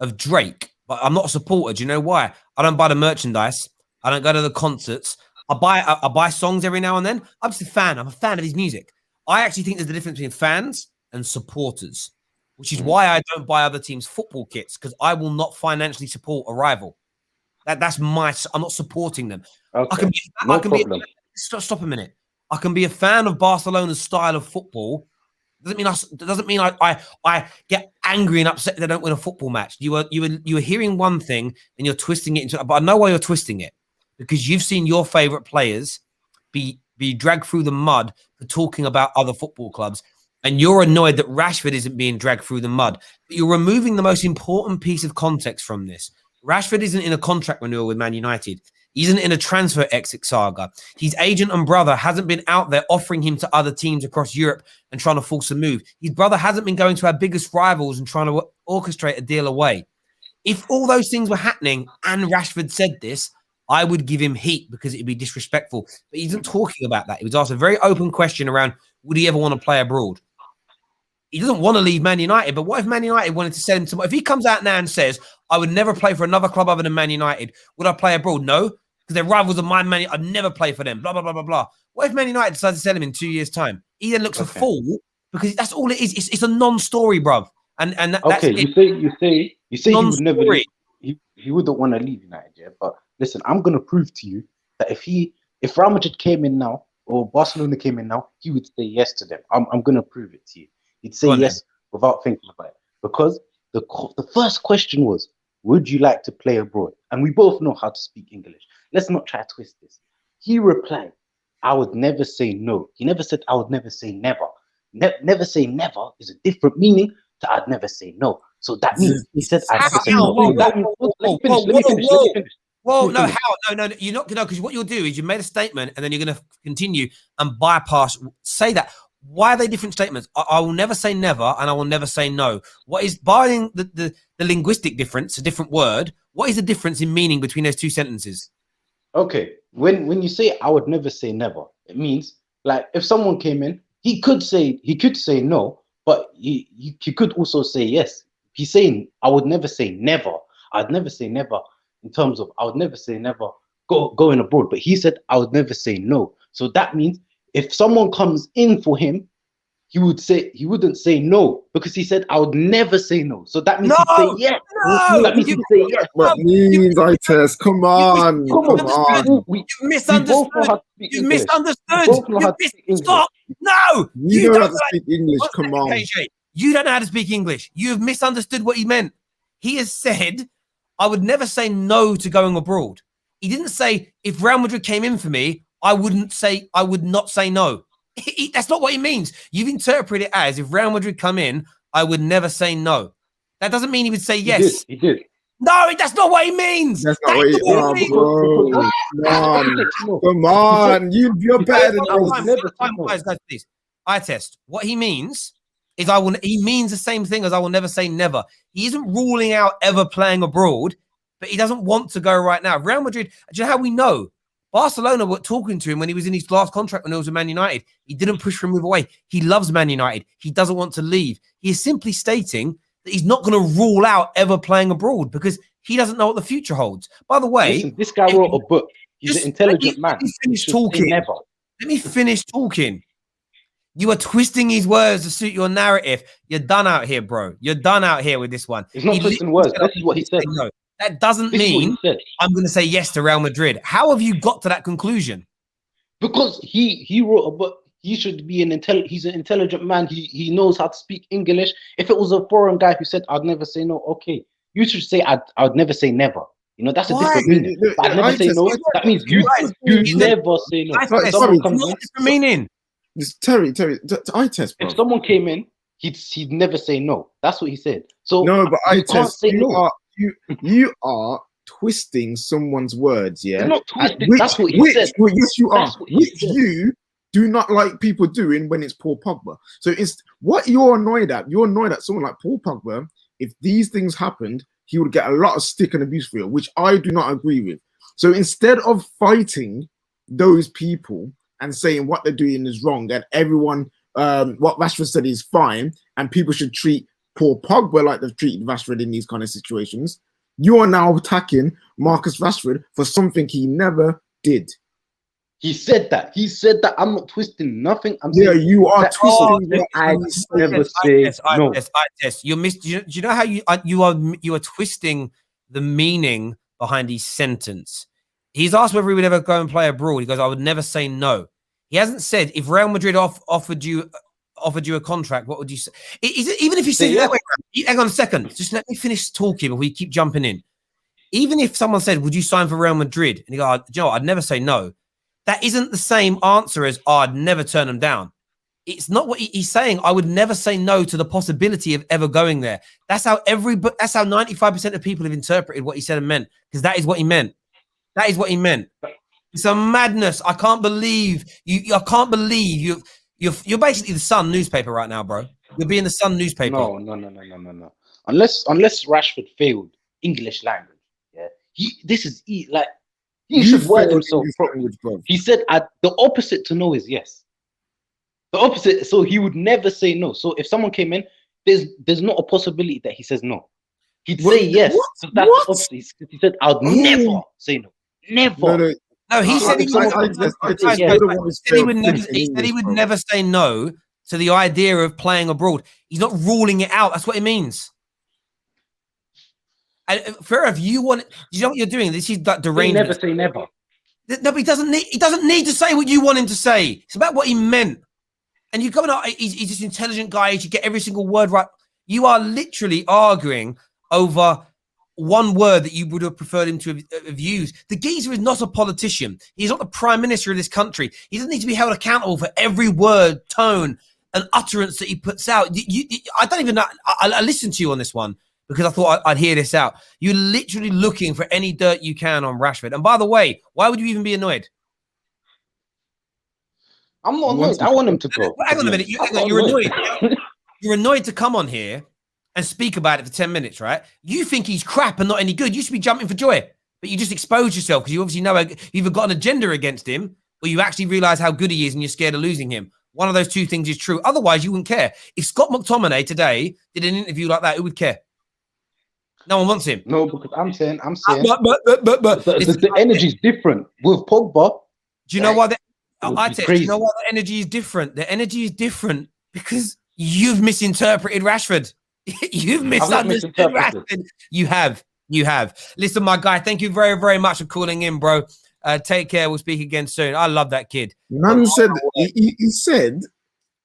of Drake, but I'm not a supporter. Do you know why? I don't buy the merchandise. I don't go to the concerts. I buy songs every now and then. I'm just a fan. I'm a fan of his music. I actually think there's a difference between fans and supporters, which is why I don't buy other teams' football kits, because I will not financially support a rival. I'm not supporting them. Okay. stop a minute. I can be a fan of Barcelona's style of football. Doesn't mean I get angry and upset that they don't win a football match. You were hearing one thing and you're twisting it into. But I know why you're twisting it, because you've seen your favorite players be dragged through the mud for talking about other football clubs, and you're annoyed that Rashford isn't being dragged through the mud. But you're removing the most important piece of context from this. Rashford isn't in a contract renewal with Man United. He isn't in a transfer exit saga. His agent and brother hasn't been out there offering him to other teams across Europe and trying to force a move. His brother hasn't been going to our biggest rivals and trying to orchestrate a deal away. If all those things were happening and Rashford said this, I would give him heat because it'd be disrespectful. But he isn't talking about that. He was asked a very open question around, would he ever want to play abroad? He doesn't want to leave Man United, but what if Man United wanted to send him to... If he comes out now and says, I would never play for another club other than Man United, would I play abroad? No, because they're rivals of mine. I'd never play for them, blah, blah, blah, blah, blah. What if Man United decides to sell him in 2 years' time? He then looks a fool because that's all it is. It's a non-story, bruv. And that's you say he would never leave. He wouldn't want to leave United, yeah. But listen, I'm gonna prove to you that if Real Madrid came in now or Barcelona came in now, he would say yes to them. I'm gonna prove it to you. He'd say yes without thinking about it, because the first question was, would you like to play abroad? And we both know how to speak English. Let's not try to twist this. He replied, I would never say no. He never said I would never say never. Never say never is a different meaning to I'd never say no. So that means he said I'd never say no. Let me finish. Well, no, how? No, you're not going to, because what you'll do is you made a statement and then you're going to continue and bypass, say that. Why are they different statements? I will never say never and I will never say no. What is, barring the linguistic difference, a different word, what is the difference in meaning between those two sentences? Okay, when you say I would never say never, it means like if someone came in, he could say no, but he could also say yes. He's saying I would never say never. I'd never say never in terms of I would never say never going abroad. But he said I would never say no. So that means if someone comes in for him, he wouldn't say no, because he said I would never say no. So that means he'd say yes. No, that means he'd say yes. What means I test? Come on. You misunderstood. You misunderstood. Stop. No. You don't have to speak English. Come on. KJ, you don't know how to speak English. You have misunderstood what he meant. He has said, I would never say no to going abroad. He didn't say, if Real Madrid came in for me, I would not say no. That's not what he means. You've interpreted it as, if Real Madrid come in, I would never say no. That doesn't mean he would say yes. He did. No, that's not what he means. That's not what he means. Come on. You're better than guys, please. I test. What he means is he means the same thing as I will never say never. He isn't ruling out ever playing abroad, but he doesn't want to go right now. Real Madrid, do you know how we know? Barcelona were talking to him when he was in his last contract when he was with Man United. He didn't push for a move away. He loves Man United. He doesn't want to leave. He is simply stating that he's not going to rule out ever playing abroad because he doesn't know what the future holds. By the way, listen, this guy wrote a book. He's an intelligent man. Let me finish talking. Let me finish talking. You are twisting his words to suit your narrative. You're done out here, bro. You're done out here with this one. It's not twisting words. This is what he said. No. That doesn't mean I'm going to say yes to Real Madrid. How have you got to that conclusion? Because he wrote a book. He should be he's an intelligent man. He knows how to speak English. If it was a foreign guy who said I'd never say no, okay, you should say I'd never say never. You know, that's a different meaning. But I'd never say no. That means you never say no. Different meaning. Terry, I test. Bro. If someone came in, he'd never say no. That's what he said. So no, but I test. Say no. You are twisting someone's words, yeah? You're not twisting. That's what he said. Yes, you are. Which you do not like people doing when it's Paul Pogba. So it's what you're annoyed at. You're annoyed at someone like Paul Pogba. If these things happened, he would get a lot of stick and abuse for it, which I do not agree with. So instead of fighting those people and saying what they're doing is wrong and everyone, what Rashford said is fine, and people should treat Paul Pogba like they've treated Rashford in these kind of situations, you are now attacking Marcus Rashford for something he never did. He said that. He said that. I'm not twisting nothing. I'm saying you are twisting. I never say no. I test. You missed. Do you know how you are twisting the meaning behind his sentence? He's asked whether he would ever go and play abroad. He goes, I would never say no. He hasn't said if Real Madrid offered you a contract, what would you say? Even if he said it that way, hang on a second. Just let me finish talking before you keep jumping in. Even if someone said, would you sign for Real Madrid? And you go, Joe, I'd never say no. That isn't the same answer as, I'd never turn them down. It's not what he's saying. I would never say no to the possibility of ever going there. That's how 95% of people have interpreted what he said and meant, because that is what he meant. That is what he meant. It's a madness. I can't believe you. I can't believe you're basically the Sun newspaper right now, bro. You're being the Sun newspaper. No. Unless Rashford failed English language, yeah. He should word himself properly. He said the opposite to no is yes. The opposite, so he would never say no. So if someone came in, there's not a possibility that he says no. He'd say yes. So that's the opposite. He said, I'd never say no. Never. No, he said he would never say no to the idea of playing abroad. He's not ruling it out. That's what it means. And fair enough, you know what you're doing? This is that deranged. Never say never. No, but he doesn't need to say what you want him to say. It's about what he meant. And you're going, he's just an intelligent guy. He should get every single word right. You are literally arguing over one word that you would have preferred him to have used. The geezer is not a politician. He's not the prime minister of this country. He doesn't need to be held accountable for every word, tone, and utterance that he puts out. I don't even know. I listened to you on this one because I thought I'd hear this out. You're literally looking for any dirt you can on Rashford. And by the way, why would you even be annoyed? I'm not annoyed. I want him to go. Hang on a minute. You're annoyed. You're annoyed to come on here and speak about it for 10 minutes, right? You think he's crap and not any good. You should be jumping for joy. But you just expose yourself because you obviously know you've either got an agenda against him or you actually realize how good he is and you're scared of losing him. One of those two things is true. Otherwise, you wouldn't care. If Scott McTominay today did an interview like that, who would care? No one wants him. No, because I'm saying but the energy is different with Pogba. Do you know why? Do you know why the energy is different? The energy is different because you've misinterpreted Rashford. You've misunderstood Rashford. You have. Listen, my guy, thank you very, very much for calling in, bro. Take care. We'll speak again soon. I love that kid. Man said he said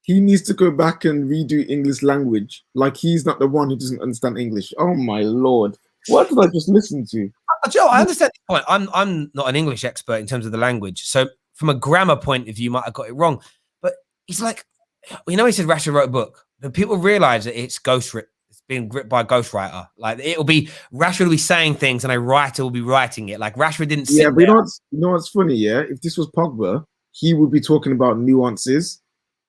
he needs to go back and redo English language. Like he's not the one who doesn't understand English. Oh my Lord. What did I just listen to? Joe, I understand the point. I'm not an English expert in terms of the language. So from a grammar point of view, you might have got it wrong. But he's like, he said Rashford wrote a book. But people realize that it's being written by a ghostwriter. Like Rashford will be saying things and a writer will be writing it. Like Rashford didn't sit but you know what's funny, yeah? If this was Pogba, he would be talking about nuances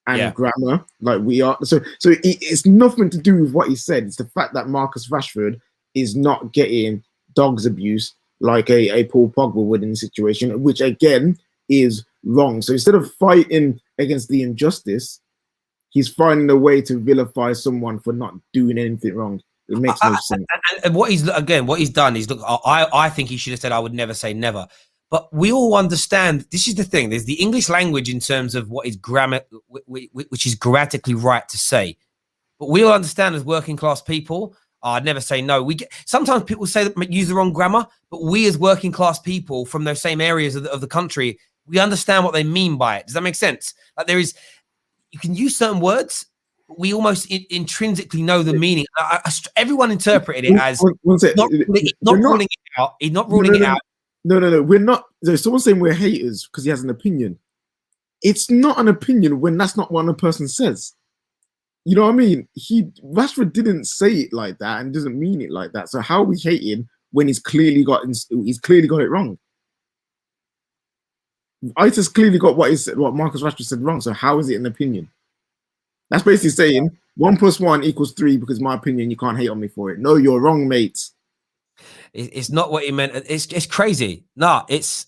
and grammar like we are. So it's nothing to do with what he said. It's the fact that Marcus Rashford is not getting dog's abuse like a Paul Pogba would in the situation, which again is wrong. So instead of fighting against the injustice, he's finding a way to vilify someone for not doing anything wrong. It makes no sense. And what he's done is, look, I think he should have said, I would never say never. But we all understand, this is the thing, there's the English language in terms of what is grammar, which is grammatically right to say. But we all understand as working class people, I'd never say no. Sometimes people say that use the wrong grammar, but we as working class people from those same areas of the country, we understand what they mean by it. Does that make sense? Like you can use certain words, but we almost intrinsically know the meaning. Everyone interpreted it as not ruling it out. He's not ruling it out. No, we're not. There's someone saying we're haters because he has an opinion. It's not an opinion when that's not what a person says. You know what I mean? Rashford didn't say it like that and doesn't mean it like that. So how are we hating when he's clearly got it wrong? Itis clearly got what Marcus Rashford said wrong. So how is it an opinion? That's basically saying 1 + 1 = 3 because my opinion, you can't hate on me for it. No, you're wrong, mate. It's not what he meant. It's crazy. No, it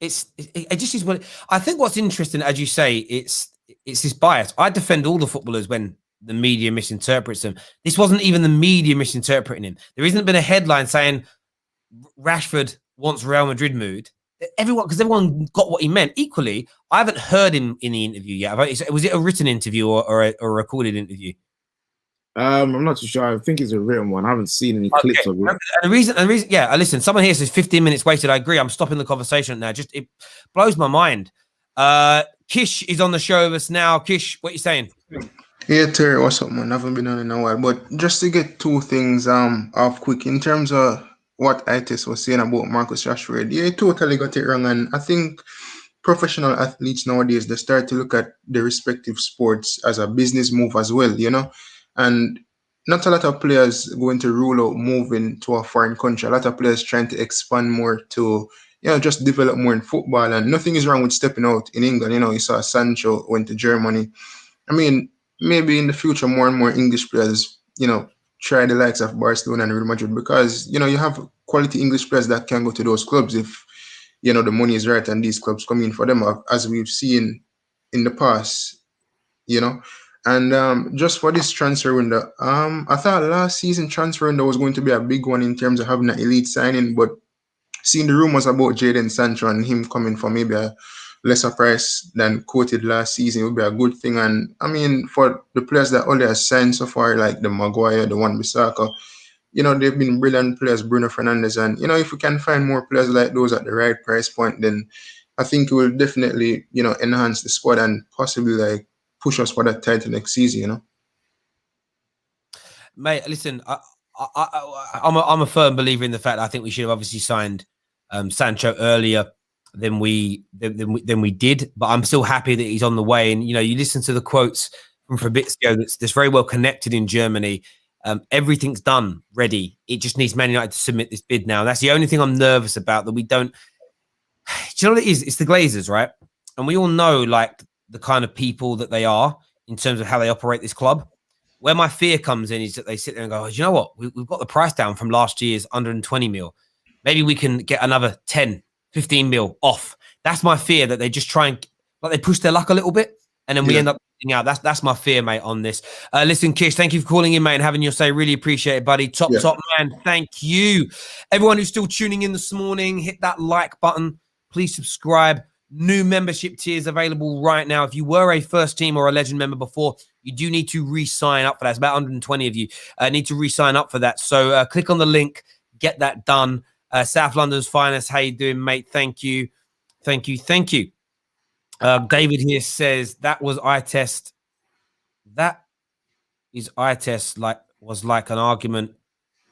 just is what I think. What's interesting, as you say, it's this bias. I defend all the footballers when the media misinterprets them. This wasn't even the media misinterpreting him. There hasn't been a headline saying Rashford wants Real Madrid mood. Everyone got what he meant. Equally, I haven't heard him in the interview yet. Was it a written interview or a recorded interview? I'm not too sure. I think it's a written one. I haven't seen any clips of it. And the reason, yeah, listen, someone here says 15 minutes wasted. I agree. I'm stopping the conversation now. Just, it blows my mind. Kish is on the show with us now. Kish, what you saying? Yeah, Terry, what's up, man? I haven't been on in a while, but just to get two things off quick in terms of what Itis was saying about Marcus Rashford. Yeah, he totally got it wrong, and I think professional athletes nowadays they start to look at the respective sports as a business move as well, you know, and not a lot of players going to rule out moving to a foreign country. A lot of players trying to expand more to, you know, just develop more in football, and nothing is wrong with stepping out in England. You know, you saw Sancho went to Germany. I mean, maybe in the future, more and more English players, you know, try the likes of Barcelona and Real Madrid because, you know, you have quality English players that can go to those clubs if, you know, the money is right and these clubs come in for them, as we've seen in the past, you know. And just for this transfer window, I thought last season transfer window was going to be a big one in terms of having an elite signing, but seeing the rumors about Jadon Sancho and him coming for maybe a lesser price than quoted last season would be a good thing. And I mean, for the players that Ole has signed so far, like the Maguire, the Wan-Bissaka, you know, they've been brilliant players, Bruno Fernandes. And, you know, if we can find more players like those at the right price point, then I think it will definitely, you know, enhance the squad and possibly like push us for that title next season, you know. Mate, listen, I'm a firm believer in the fact that I think we should have obviously signed Sancho earlier than we did, but I'm still happy that he's on the way. And you know, you listen to the quotes from Fabrizio that's very well connected in Germany. Everything's done, ready. It just needs Man United to submit this bid now. That's the only thing I'm nervous about, that we don't. Do you know what it is? It's the Glazers, right? And we all know like the kind of people that they are in terms of how they operate this club. Where my fear comes in is that they sit there and go, oh, you know what? We've got the price down from last year's 120 mil. Maybe we can get another 10, 15 mil off. That's my fear, that they just try and like they push their luck a little bit and then we end up out. That's my fear, mate, on this. Listen, Kish, thank you for calling in, mate, and having your say. Really appreciate it, buddy. Top man. Thank you. Everyone who's still tuning in this morning, hit that like button. Please subscribe. New membership tiers available right now. If you were a first team or a legend member before, you do need to re-sign up for that. It's about 120 of you need to re-sign up for that. So click on the link, get that done. South London's finest. How you doing, mate? Thank you. Thank you. Thank you. David here says that was eye test. That is eye test was like an argument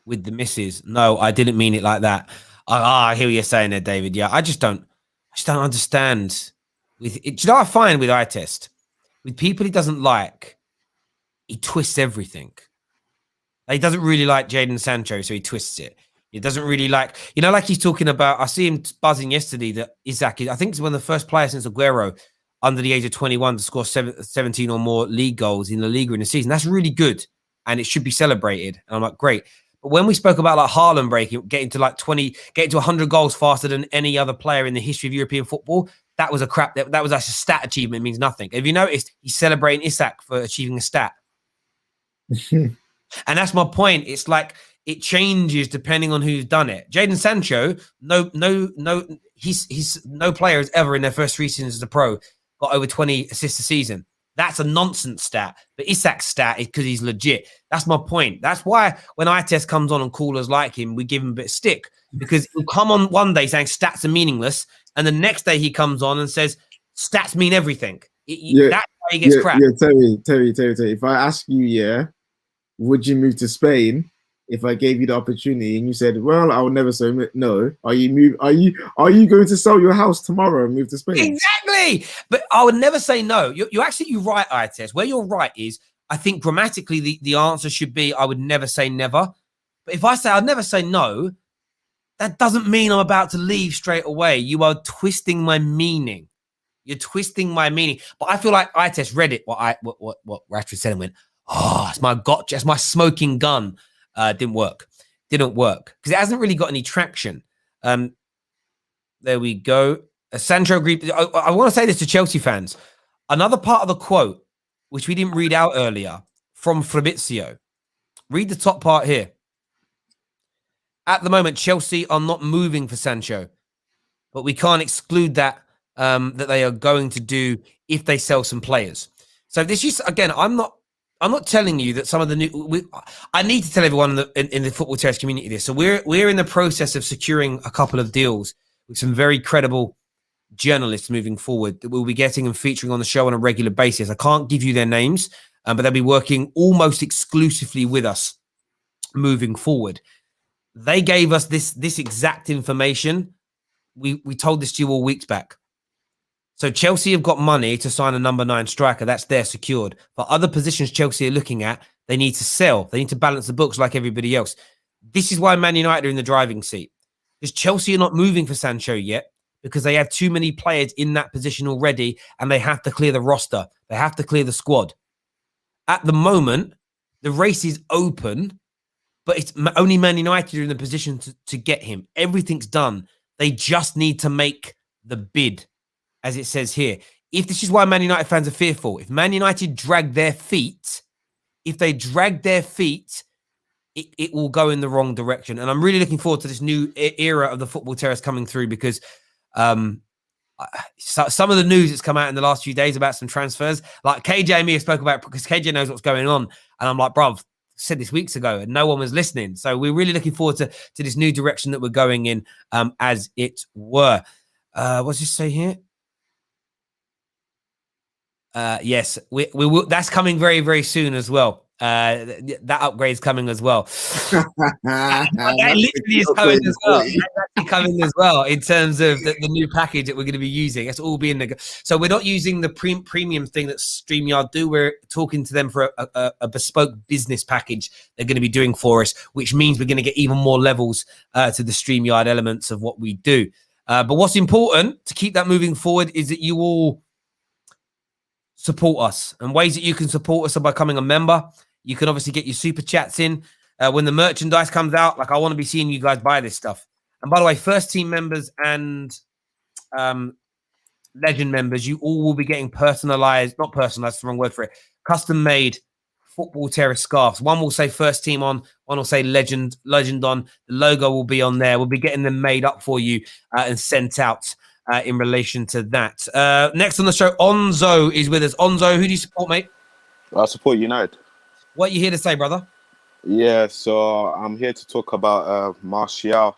with the missus. No, I didn't mean it like that. I hear what you're saying there, David. Yeah, I just don't understand. With it, do you know what I find with eye test? With people he doesn't like, he twists everything. He doesn't really like Jadon Sancho, so he twists it. He doesn't really like, you know, like he's talking about, I see him buzzing yesterday that Isak is, I think, is one of the first players since Aguero under the age of 21 to score 17 or more league goals in La Liga in the season. That's really good, and it should be celebrated. And I'm like, great. But when we spoke about like Haaland getting to 100 goals faster than any other player in the history of European football, that was a crap. That was actually a stat achievement. It means nothing. Have you noticed he's celebrating Isak for achieving a stat? And that's my point. It's like it changes depending on who's done it. Jadon Sancho, he's no player has ever in their first 3 seasons as a pro got over 20 assists a season. That's a nonsense stat. But Isak's stat is because he's legit. That's my point. That's why when iTest comes on and callers like him, we give him a bit of stick, because he'll come on one day saying stats are meaningless, and the next day he comes on and says stats mean everything. That's why he gets crap. Yeah, Terry. If I ask you, would you move to Spain if I gave you the opportunity and you said, well, I would never say no? Are you going to sell your house tomorrow and move to Spain? Exactly. But I would never say no. You're right, iTest. Where you're right is, I think grammatically the answer should be I would never say never. But if I say I'd never say no, that doesn't mean I'm about to leave straight away. You are twisting my meaning. You're twisting my meaning. But I feel like iTest read it, what Rashford said, and went, oh, it's my gotcha, it's my smoking gun. Didn't work because it hasn't really got any traction. There we go. Sancho agreed. I want to say this to Chelsea fans. Another part of the quote, which we didn't read out earlier, from Fabrizio. Read the top part here. At the moment, Chelsea are not moving for Sancho, but we can't exclude that that they are going to do if they sell some players. So this is, again, I'm not I'm not telling you that some of the new. I need to tell everyone in the Football Terrace community this. So we're in the process of securing a couple of deals with some very credible journalists moving forward that we'll be getting and featuring on the show on a regular basis. I can't give you their names, but they'll be working almost exclusively with us moving forward. They gave us this exact information. We told this to you all weeks back. So Chelsea have got money to sign a number 9 striker. That's there secured. For other positions Chelsea are looking at, they need to sell. They need to balance the books like everybody else. This is why Man United are in the driving seat. Because Chelsea are not moving for Sancho yet because they have too many players in that position already and they have to clear the roster. They have to clear the squad. At the moment, the race is open, but it's only Man United are in the position to get him. Everything's done. They just need to make the bid, as it says here. If this is why Man United fans are fearful, if Man United drag their feet, it will go in the wrong direction. And I'm really looking forward to this new era of the Football Terrace coming through because some of the news that's come out in the last few days about some transfers, like KJ and me spoke about, because KJ knows what's going on. And I'm like, bruv, said this weeks ago and no one was listening. So we're really looking forward to this new direction that we're going in, as it were. What's this say here? Yes, we will. That's coming very, very soon as well. That upgrade's coming as well. That literally is coming as well. That's actually coming as well in terms of the new package that we're going to be using. It's all being so we're not using the premium thing that StreamYard do. We're talking to them for a bespoke business package they're going to be doing for us, which means we're going to get even more levels to the StreamYard elements of what we do. But what's important to keep that moving forward is that you all support us, and ways that you can support us are by becoming a member. You can obviously get your super chats in when the merchandise comes out. Like, I want to be seeing you guys buy this stuff. And by the way, first team members and legend members, you all will be getting not personalized, the wrong word for it, custom made Football Terrace scarves. One will say first team on, one will say legend on. The logo will be on there. We'll be getting them made up for you and sent out in relation to that. Next on the show, Onzo is with us. Onzo, who do you support, mate? I support United. What are you here to say, brother? Yeah, so I'm here to talk about Martial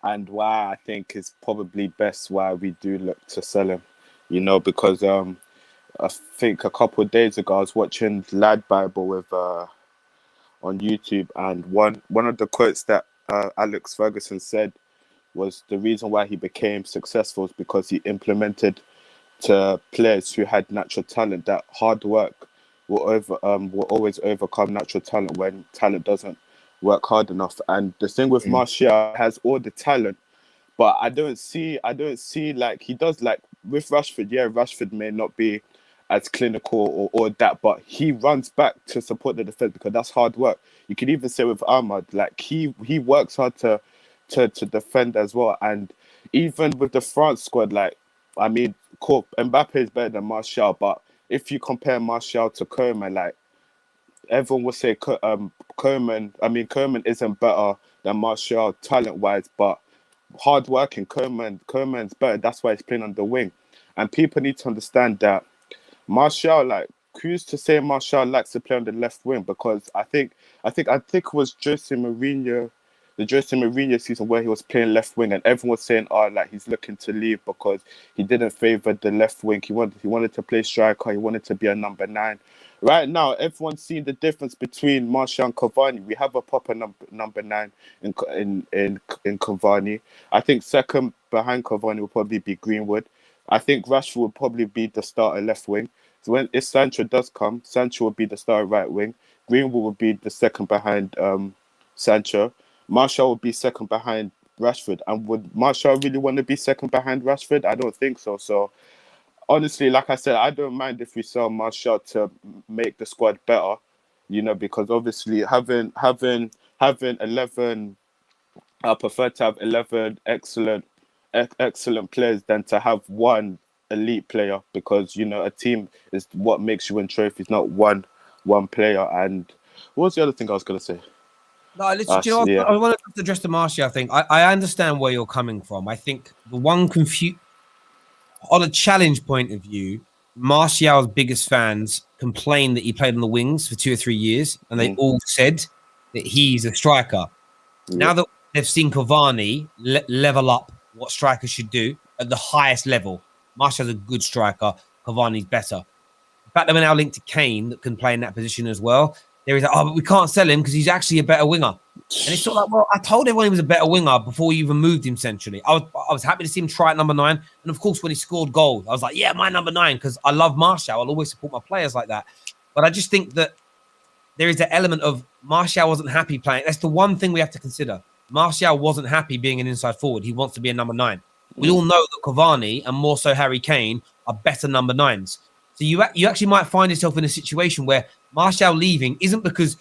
and why I think it's probably best why we do look to sell him. You know, because I think a couple of days ago I was watching Lad Bible with on YouTube, and one of the quotes that Alex Ferguson said was the reason why he became successful is because he implemented to players who had natural talent that hard work will always overcome natural talent when talent doesn't work hard enough. And the thing with Martial, has all the talent, but I don't see like he does. Like with Rashford, yeah, Rashford may not be as clinical or that, but he runs back to support the defense because that's hard work. You could even say with Ahmad, like he works hard to defend as well. And even with the France squad, like, I mean, cool, Mbappe is better than Martial, but if you compare Martial to Koeman, like, everyone would say Koeman isn't better than Martial talent-wise, but hard-working, Koeman's better. That's why he's playing on the wing. And people need to understand that Martial, like, who's to say Martial likes to play on the left wing? Because I think it was Jose Mourinho, the Jose Mourinho season where he was playing left wing, and everyone was saying, "Oh, like he's looking to leave because he didn't favor the left wing. He wanted to play striker. He wanted to be a number 9." Right now, everyone's seen the difference between Martial and Cavani. We have a proper number 9 in Cavani. I think second behind Cavani will probably be Greenwood. I think Rashford will probably be the starter left wing. So if Sancho does come, Sancho will be the starter right wing. Greenwood will be the second behind Sancho. Martial will be second behind Rashford. And would Martial really want to be second behind Rashford? I don't think so. So honestly, like I said, I don't mind if we sell Martial to make the squad better, you know, because obviously having 11, I prefer to have 11 excellent players than to have one elite player, because, you know, a team is what makes you win trophies, not one player. And what was the other thing I was going to say? No, listen, do you know what? Yeah. I want to address the Martial thing. I understand where you're coming from. I think the one on a challenge point of view, Martial's biggest fans complained that he played on the wings for 2 or 3 years, and they all said that he's a striker. Now that they've seen Cavani level up what strikers should do at the highest level, Martial's a good striker. Cavani's better. The fact that we're now linked to Kane that can play in that position as well, there is but we can't sell him because he's actually a better winger. And it's sort of like, well, I told everyone he was a better winger before you even moved him centrally. I was happy to see him try at number 9. And of course, when he scored goals, I was like, yeah, my number 9, because I love Martial. I'll always support my players like that. But I just think that there is an element of Martial wasn't happy playing. That's the one thing we have to consider. Martial wasn't happy being an inside forward. He wants to be a number 9. We all know that Cavani and more so Harry Kane are better number 9s. So you actually might find yourself in a situation where Martial leaving isn't because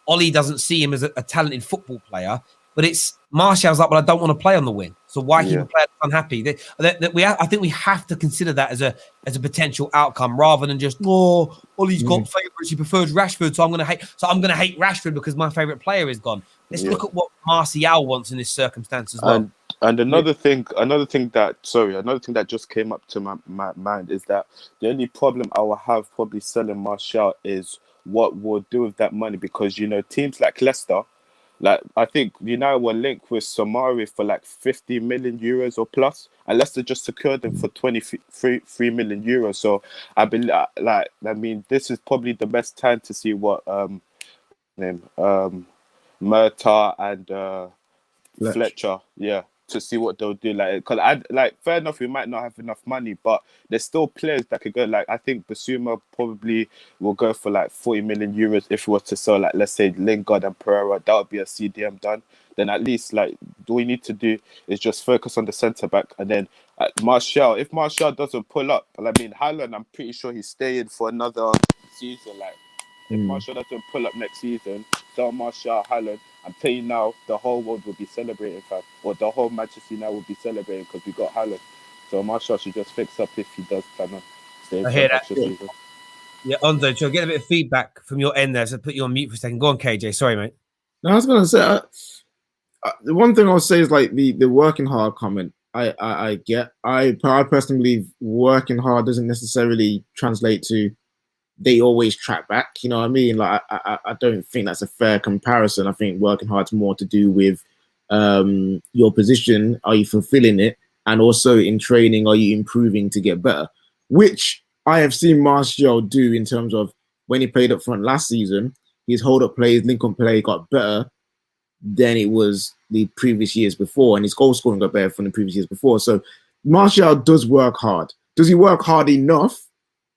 Ollie doesn't see him as a talented football player, but it's Martial's like, well, I don't want to play on the wing. So why keep a player unhappy? I think we have to consider that as a potential outcome rather than just, Ollie's got favourites. He prefers Rashford, so I'm going to hate Rashford because my favourite player is gone. Let's look at what Martial wants in this circumstance as well. And another thing that just came up to my mind is that the only problem I will have probably selling Martial is what we'll do with that money, because teams like Leicester, like I think United were linked with Somari for like 50 million euros or plus, and Leicester just secured them for 23 million euros. So I believe, this is probably the best time to see what Murtaugh and Fletcher, to see what they'll do. Fair enough, we might not have enough money, but there's still players that could go. Like I think Basuma probably will go for like 40 million euros if we were to sell, like, let's say Lingard and Pereira. That would be a CDM done. Then at least all we need to do is just focus on the centre back, and then Martial. If Martial doesn't pull up, Haaland, I'm pretty sure he's staying for another season. If Martial doesn't pull up next season, sell Martial, Haaland. I'm telling you now, the whole world will be celebrating, or the whole Manchester United will be celebrating because we got Haaland. So Martial should just fix up if he does plan on staying for the season. Yeah, Onzo, so get a bit of feedback from your end there. So put you on mute for a second. Go on, KJ. Sorry, mate. No, I was going to say, the one thing I'll say is the working hard comment. I get. I personally believe working hard doesn't necessarily translate to they always track back. You know what I mean? I don't think that's a fair comparison. I think working hard is more to do with your position. Are you fulfilling it? And also in training, are you improving to get better? Which I have seen Martial do in terms of when he played up front last season, his hold-up play, his link-up play got better than it was the previous years before, and his goal scoring got better from the previous years before. So Martial does work hard. Does he work hard enough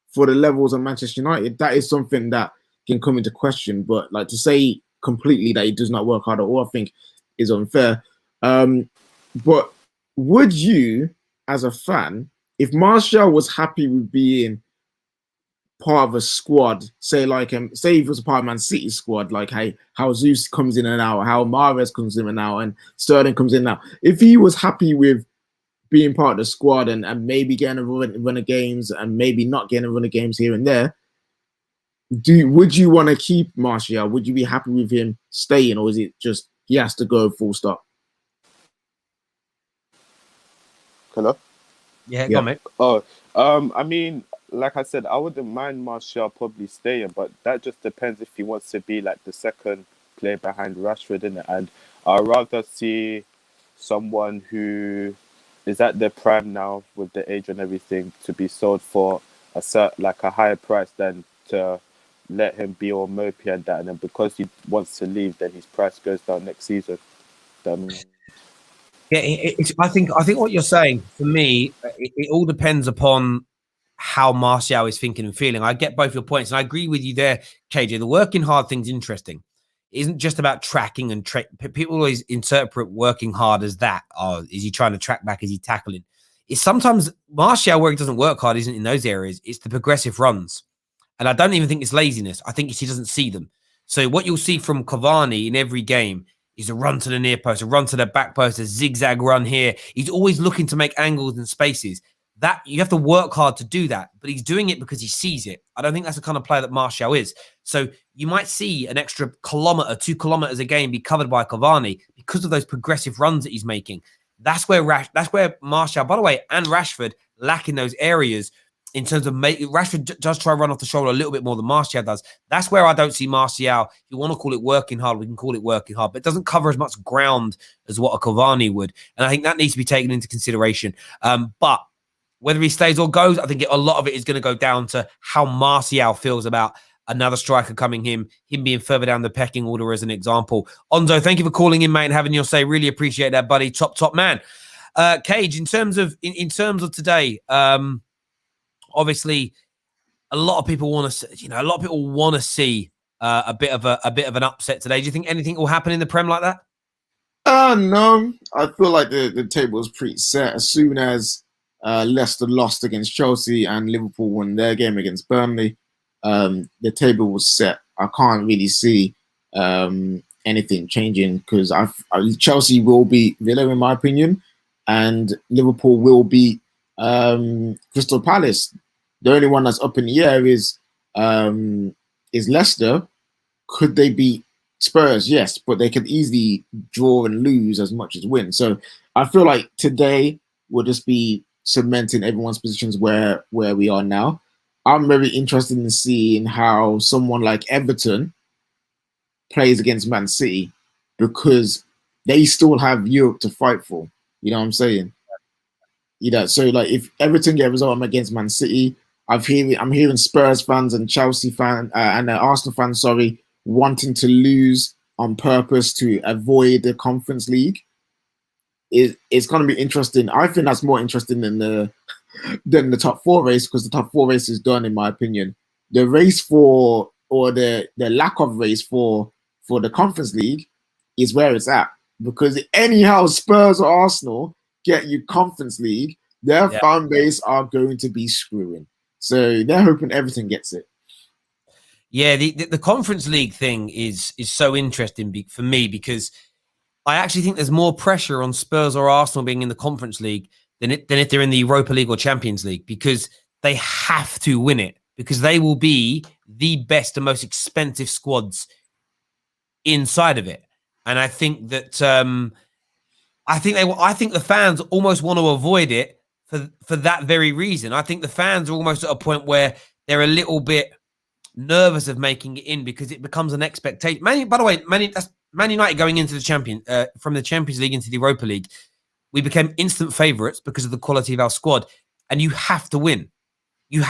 for the levels of Manchester United? That is something that can come into question. But to say completely that he does not work hard at all, I think is unfair. But would you, as a fan, if Martial was happy with being part of a squad, say he was a part of Man City's squad, how Zeus comes in and out, how Mahrez comes in and out, and Sterling comes in and out. If he was happy with being part of the squad and maybe getting a run of games and maybe not getting a run of games here and there, would you want to keep Martial? Would you be happy with him staying, or is it just he has to go full stop? Hello? Yeah, go on, mate. I mean, like I said, I wouldn't mind Martial probably staying, but that just depends if he wants to be the second player behind Rashford, innit? And I'd rather see someone who is at their prime now with the age and everything to be sold for a higher price than to let him be all mopey and that, and then because he wants to leave, then his price goes down next season. I think what you're saying, for me, it all depends upon how Martial is thinking and feeling. I get both your points, and I agree with you there, KJ. The working hard thing's interesting. It isn't just about tracking and people always interpret working hard as that. Oh, is he trying to track back? Is he tackling? It's sometimes Martial, where he doesn't work hard, isn't in those areas. It's the progressive runs. And I don't even think it's laziness. I think it's he doesn't see them. So what you'll see from Cavani in every game is a run to the near post, a run to the back post, a zigzag run here. He's always looking to make angles and spaces. That you have to work hard to do that, but he's doing it because he sees it. I don't think that's the kind of player that Martial is. So you might see an extra 2 kilometers a game be covered by Cavani because of those progressive runs that he's making. That's where Martial, by the way, and Rashford lack in those areas in terms of Rashford does try to run off the shoulder a little bit more than Martial does. That's where I don't see Martial. If you want to call it working hard, we can call it working hard, but it doesn't cover as much ground as what a Cavani would. And I think that needs to be taken into consideration. But whether he stays or goes, I think a lot of it is going to go down to how Martial feels about another striker coming him being further down the pecking order as an example. Onzo, thank you for calling in, mate, and having your say. Really appreciate that, buddy. Top man. Cage, in terms of today, obviously, a lot of people want to, see a bit of an upset today. Do you think anything will happen in the Prem like that? No, I feel like the table is pretty set. As soon as Leicester lost against Chelsea and Liverpool won their game against Burnley, the table was set. I can't really see anything changing because Chelsea will beat Villa, in my opinion, and Liverpool will beat Crystal Palace. The only one that's up in the air is Leicester. Could they beat Spurs? Yes, but they could easily draw and lose as much as win. So I feel like today will just be cementing everyone's positions where we are now. I'm very interested in seeing how someone like Everton plays against Man City because they still have Europe to fight for. You know what I'm saying? So like if Everton get a result against Man City, I'm hearing Spurs fans and Chelsea fans and Arsenal fans, wanting to lose on purpose to avoid the Conference League. It's going to be interesting. I think that's more interesting than the top four race because the top four race is done, in my opinion. The race for, or the lack of race for the Conference League is where it's at. Because anyhow, Spurs or Arsenal get you Conference League, their fan base are going to be screwing. So they're hoping everything gets it. Yeah, the Conference League thing is so interesting for me because I actually think there's more pressure on Spurs or Arsenal being in the Conference League than if they're in the Europa League or Champions League because they have to win it because they will be the best and most expensive squads inside of it. And I think that I think the fans almost want to avoid it for that very reason. I think the fans are almost at a point where they're a little bit nervous of making it in because it becomes an expectation. By the way, that's Man United going into the from the Champions League into the Europa League. We became instant favourites because of the quality of our squad, and you have to win.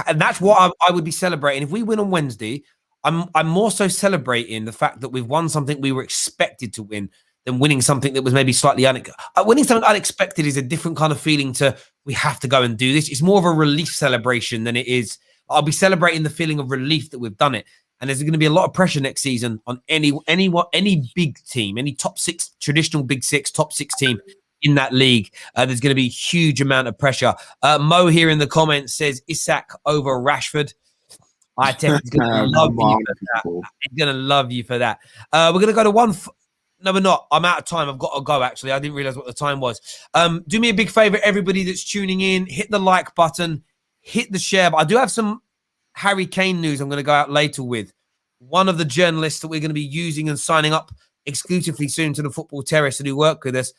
And that's what I would be celebrating if we win on Wednesday. I'm more so celebrating the fact that we've won something we were expected to win than winning something that was maybe slightly winning something unexpected is a different kind of feeling to we have to go and do this. It's more of a relief celebration than it is. I'll be celebrating the feeling of relief that we've done it. And there's going to be a lot of pressure next season on any big team, any top six, traditional big six, top six team in that league. There's going to be a huge amount of pressure. Mo here in the comments says Isak over Rashford. I think he's going to love you for that. He's going to love you for that. We're going to go to one. No, we're not. I'm out of time. I've got to go, actually. I didn't realize what the time was. Do me a big favor, everybody that's tuning in. Hit the like button. Hit the share. But I do have some Harry Kane news I'm going to go out later with. One of the journalists that we're going to be using and signing up exclusively soon to the Football Terrace and who work with us,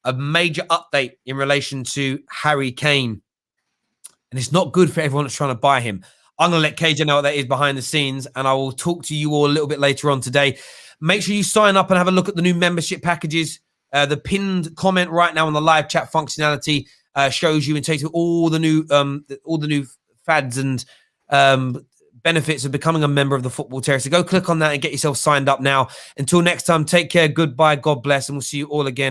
a major update in relation to Harry Kane. And it's not good for everyone that's trying to buy him. I'm going to let KJ know what that is behind the scenes, and I will talk to you all a little bit later on today. Make sure you sign up and have a look at the new membership packages. The pinned comment right now on the live chat functionality shows you and takes you all the new fads and benefits of becoming a member of the Football Terrace. So go click on that and get yourself signed up now. Until next time, take care, goodbye, God bless, and we'll see you all again